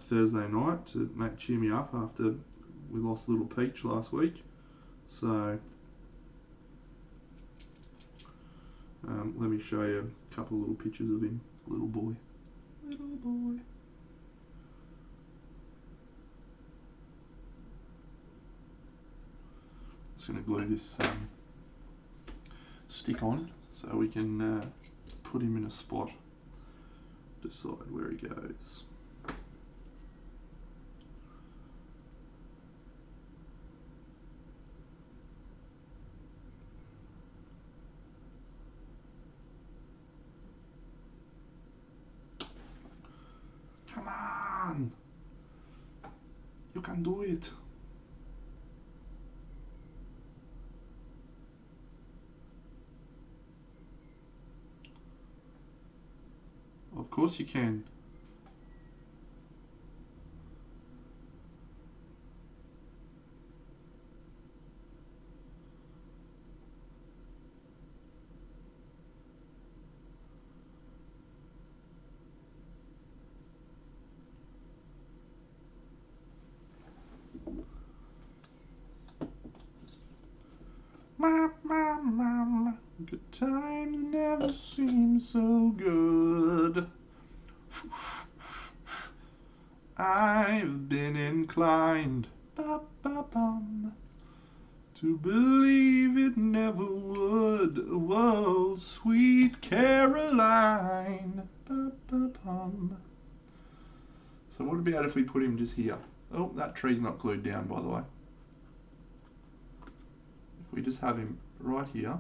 Thursday night to cheer me up after we lost Little Peach last week. So let me show you a couple of little pictures of him. Little boy. Little boy. Just going to glue this stick on so we can put him in a spot, decide where he goes. Come on! You can do it! Of course you can. Good times never seem so good. I've been inclined to believe it never would. Whoa, sweet Caroline. So what about if we put him just here? Oh, that tree's not glued down, by the way. If we just have him right here.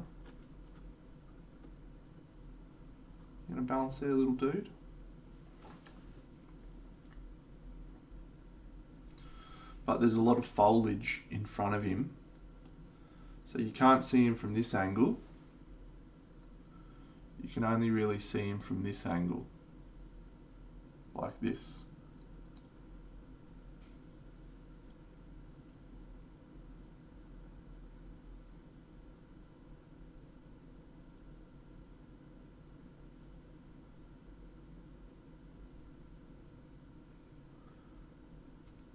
You gonna balance there, little dude? But there's a lot of foliage in front of him, so you can't see him from this angle. You can only really see him from this angle, like this.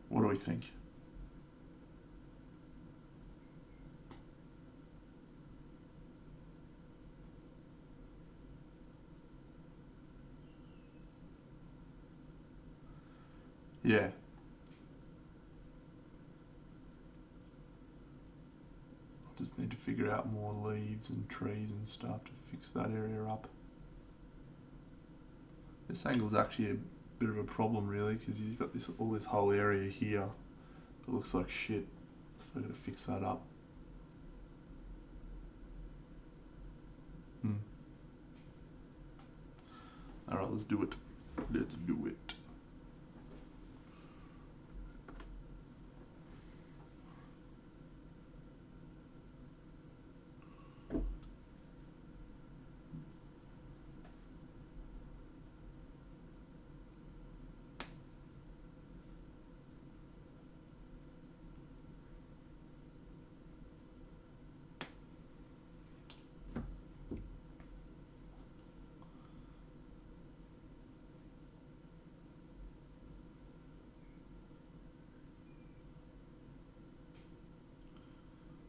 What do we think? Yeah. I just need to figure out more leaves and trees and stuff to fix that area up. This angle's actually a bit of a problem really, because you've got all this whole area here It looks like shit. So I gotta fix that up. Alright, let's do it. Let's do it.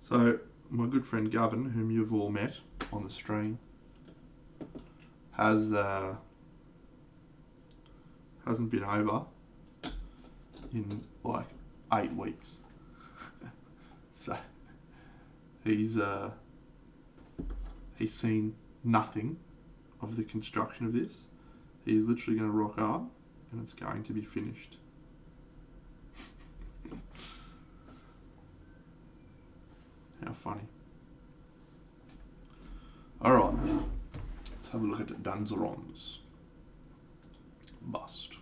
So, my good friend Gavin, whom you've all met on the stream, hasn't been over in like 8 weeks. So he's seen nothing of the construction of this. He's literally going to rock up and it's going to be finished. How funny. Alright, let's have a look at Danzeron's bust.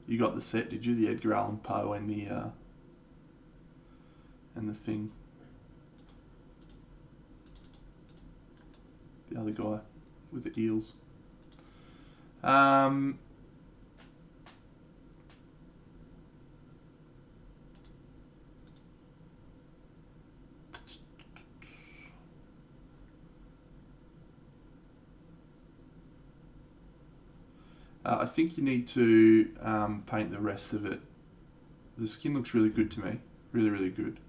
You got the set, did you? The Edgar Allan Poe and the thing. The other guy with the eels. I think you need to paint the rest of it. The skin looks really good to me. Really, really good.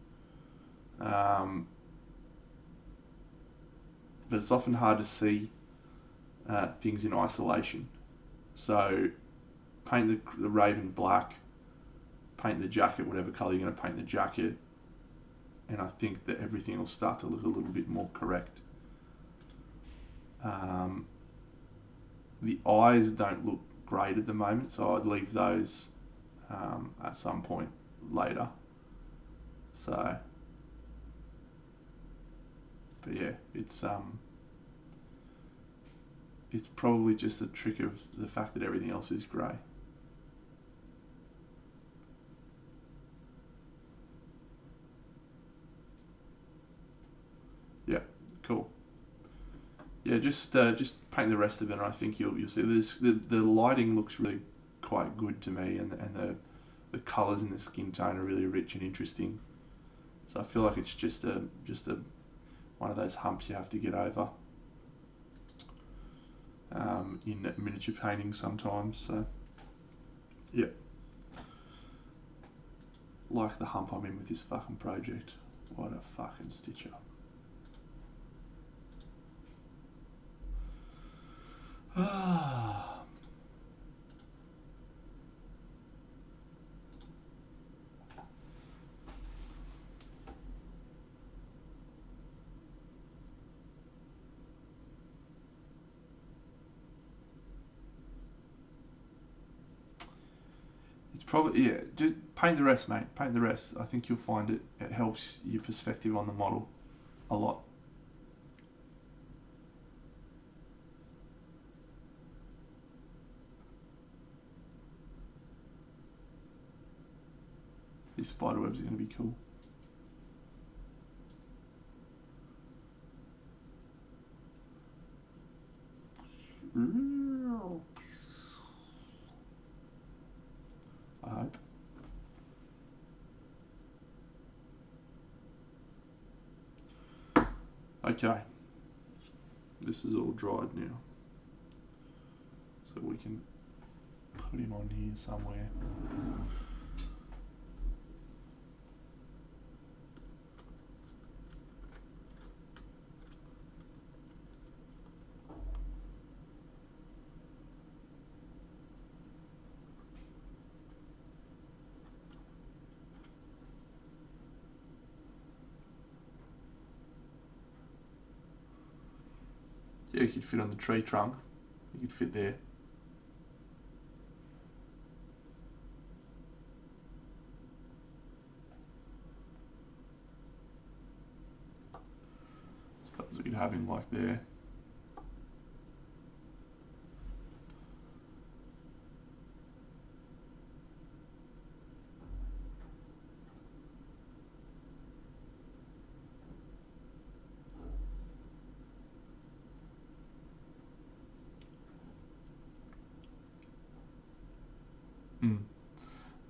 But it's often hard to see things in isolation. So paint the raven black, paint the jacket, whatever colour you're going to paint the jacket, and I think that everything will start to look a little bit more correct. The eyes don't look great at the moment, so I'd leave those at some point later. So, but yeah, it's probably just a trick of the fact that everything else is grey. Yeah, cool. Yeah, just paint the rest of it, and I think you'll see the lighting looks really quite good to me, and the colours in the skin tone are really rich and interesting. So I feel like it's just a one of those humps you have to get over in miniature painting sometimes. So yeah, like the hump I'm in with this fucking project. What a fucking stitch up. It's probably, yeah, just paint the rest, mate. Paint the rest. I think you'll find it helps your perspective on the model a lot. These spider webs are going to be cool. I hope. Okay, this is all dried now, so we can put him on here somewhere. Yeah, you could fit on the tree trunk. You could fit there. having like there.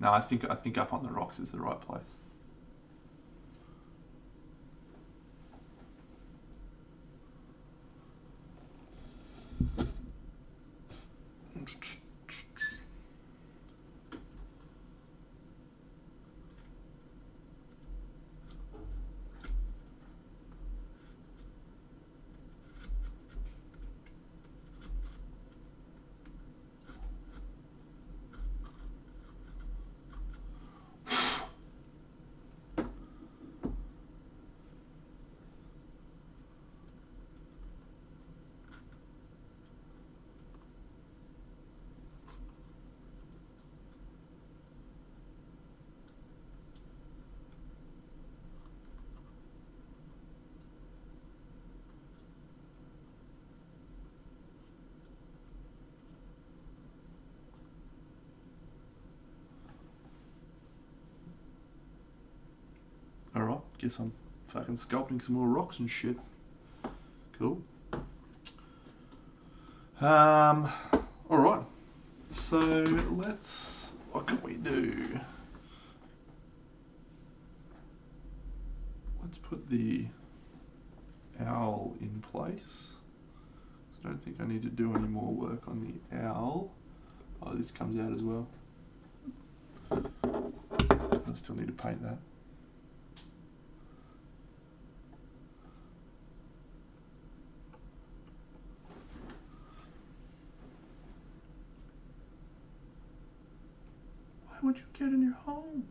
No, I think up on the rocks is the right place. Alright, guess I'm fucking sculpting some more rocks and shit. Cool. Alright. So what can we do? Let's put the owl in place. So I don't think I need to do any more work on the owl. Oh, this comes out as well. I still need to paint that. Why won't you get in your home?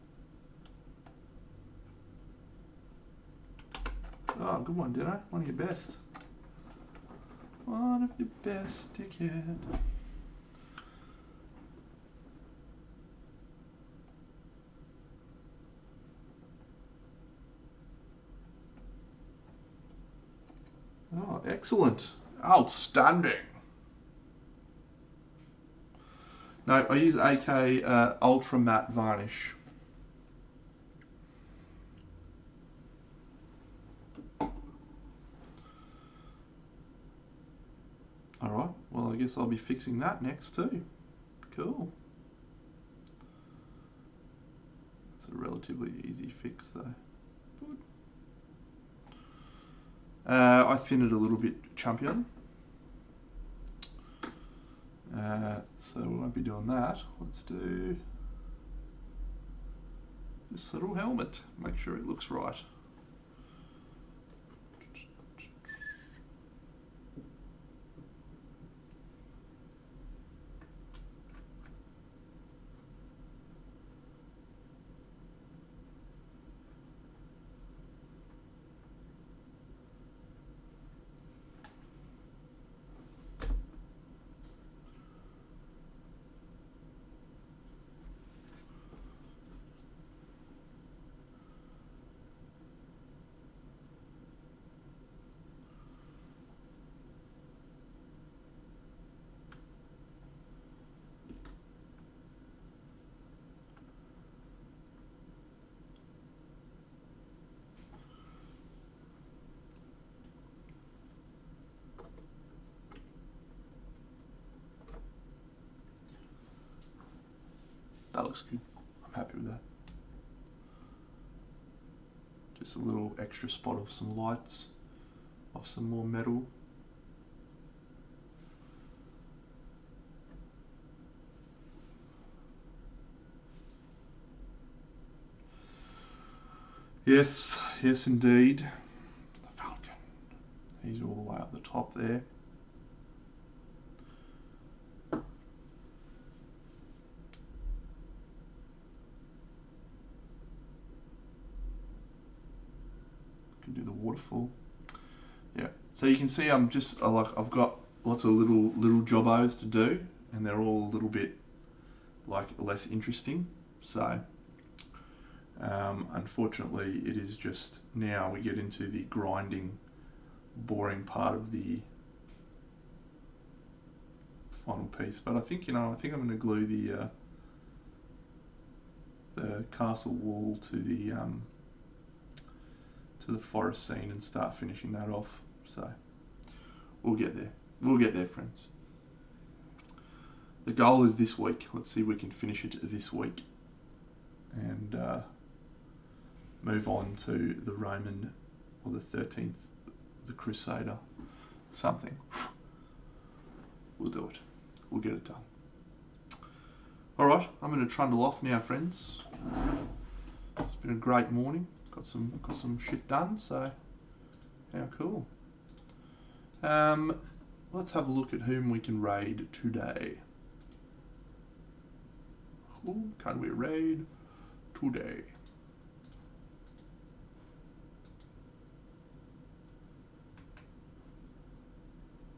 Oh, good one, did I? One of your best. One of your best, dickhead. Oh, excellent. Outstanding. No, I use AK Ultra Matte Varnish. Alright, well I guess I'll be fixing that next too. Cool. It's a relatively easy fix though. Good. I thin it a little bit, champion. So we won't be doing that. Let's do this little helmet. Make sure it looks right. That looks good. I'm happy with that. Just a little extra spot of some lights, of some more metal. Yes, yes indeed. The Falcon. He's all the way up the top there. Do the waterfall. Yeah, so you can see I've got lots of little jobbos to do, and they're all a little bit like less interesting. So unfortunately, it is just now we get into the grinding boring part of the final piece. But I think, I think I'm going to glue the castle wall to the forest scene and start finishing that off. So we'll get there. We'll get there, friends. The goal is this week. Let's see if we can finish it this week and move on to the Roman, or the 13th, the Crusader, something. We'll do it. We'll get it done. Alright, I'm going to trundle off now, friends. It's been a great morning. Got some shit done, so how cool. Let's have a look at whom we can raid today. Who can we raid today?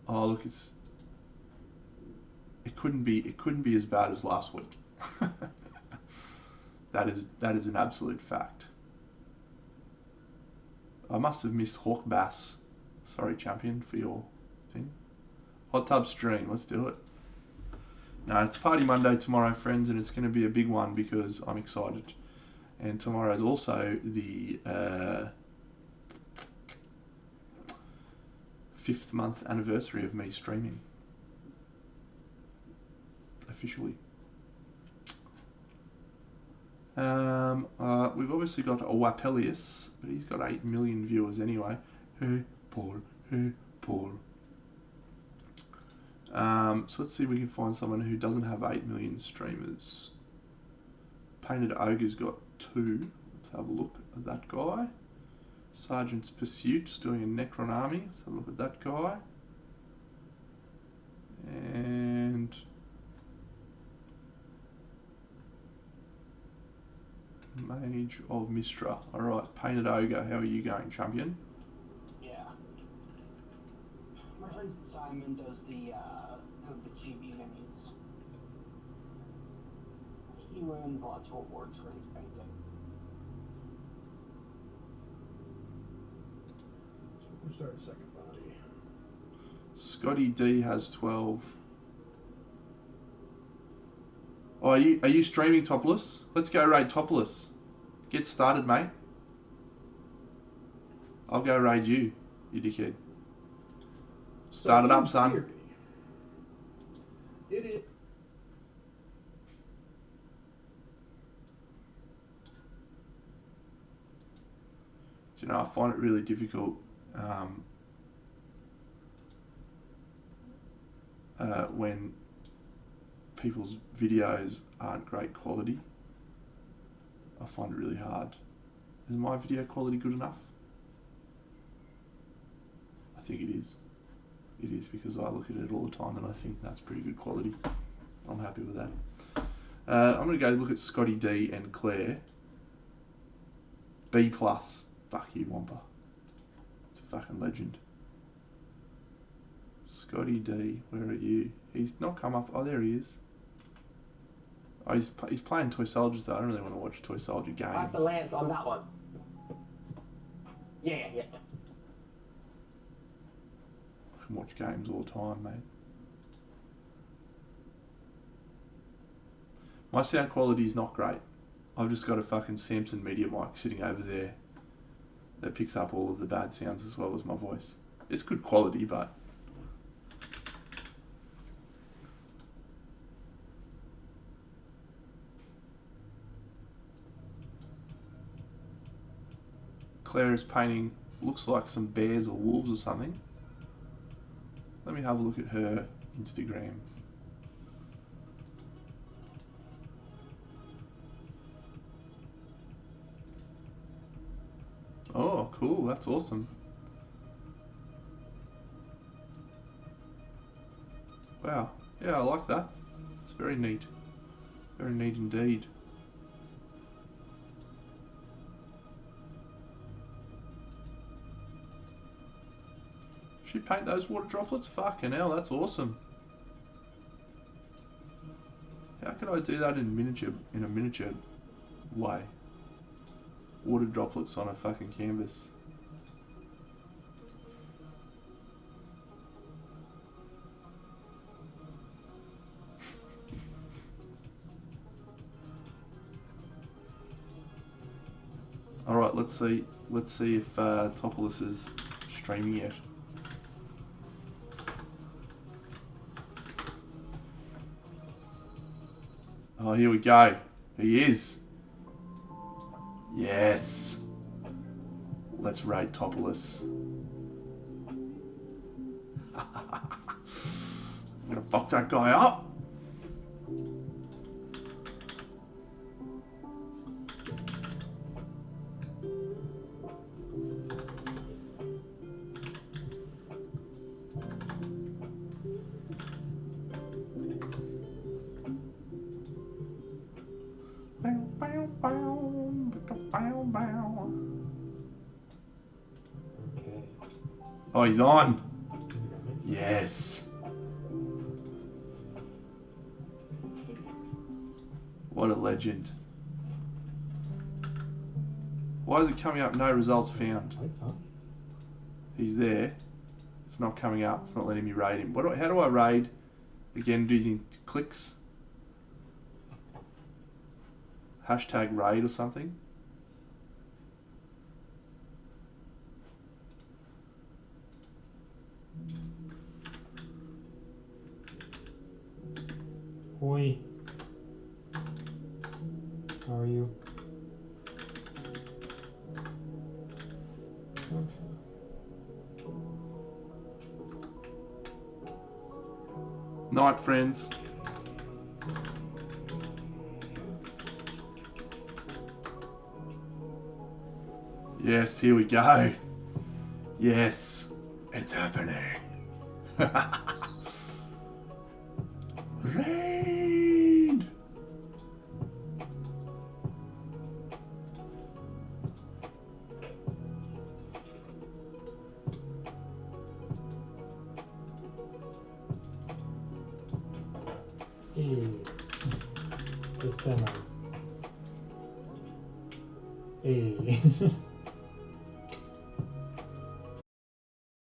Oh look, it couldn't be as bad as last week. That is an absolute fact. I must have missed Hawk Bass. Sorry, champion, for your thing. Hot tub stream, let's do it. No, it's Party Monday tomorrow, friends, and it's going to be a big one because I'm excited. And tomorrow is also the 5th month anniversary of me streaming. Officially. We've obviously got Wapelius, but he's got 8 million viewers anyway. Hey, Paul. Hey, Paul. So let's see if we can find someone who doesn't have 8 million streamers. Painted Ogre's got 2. Let's have a look at that guy. Sergeant's Pursuit's doing a Necron army. Let's have a look at that guy. And Mage of Mistra. Alright, Painted Ogre, how are you going, champion? Yeah. My friend Simon does the GB minis. He wins lots of awards for his painting. So we'll start a second body. Scotty D has 12. Oh, are you streaming Topless? Let's go raid Topless. Get started, mate. I'll go raid you dickhead. Start it up, son. It is. Do you know, I find it really difficult when people's videos aren't great quality. I find it really hard. Is my video quality good enough? I think it is. It is, because I look at it all the time and I think that's pretty good quality. I'm happy with that. I'm going to go look at Scotty D and Claire. B+. Fuck you, Wampa. It's a fucking legend. Scotty D, where are you? He's not come up. Oh, there he is. Oh, he's playing Toy Soldiers though. I don't really want to watch Toy Soldier games. That's the Lance on that one. Yeah. I can watch games all the time, mate. My sound quality is not great. I've just got a fucking Samson Media mic sitting over there that picks up all of the bad sounds as well as my voice. It's good quality, but Claire is painting, looks like some bears or wolves or something. Let me have a look at her Instagram. Oh, cool, that's awesome. Wow, yeah, I like that. It's very neat. Very neat indeed. She paint those water droplets? Fucking hell, that's awesome. How can I do that in a miniature way? Water droplets on a fucking canvas. All right, let's see. Let's see if Topless is streaming yet. Oh, here we go. He is. Yes. Let's raid Topless. I'm gonna fuck that guy up. Okay. Oh, he's on. Yes. What a legend. Why is it coming up? No results found. Lights on. He's there. It's not coming up. It's not letting me raid him. How do I raid? Again, using clicks. Hashtag raid or something. Oi. How are you? Okay. Night, friends. Yes, here we go. Yes, it's happening. Raid! Hey. This demo. Hey.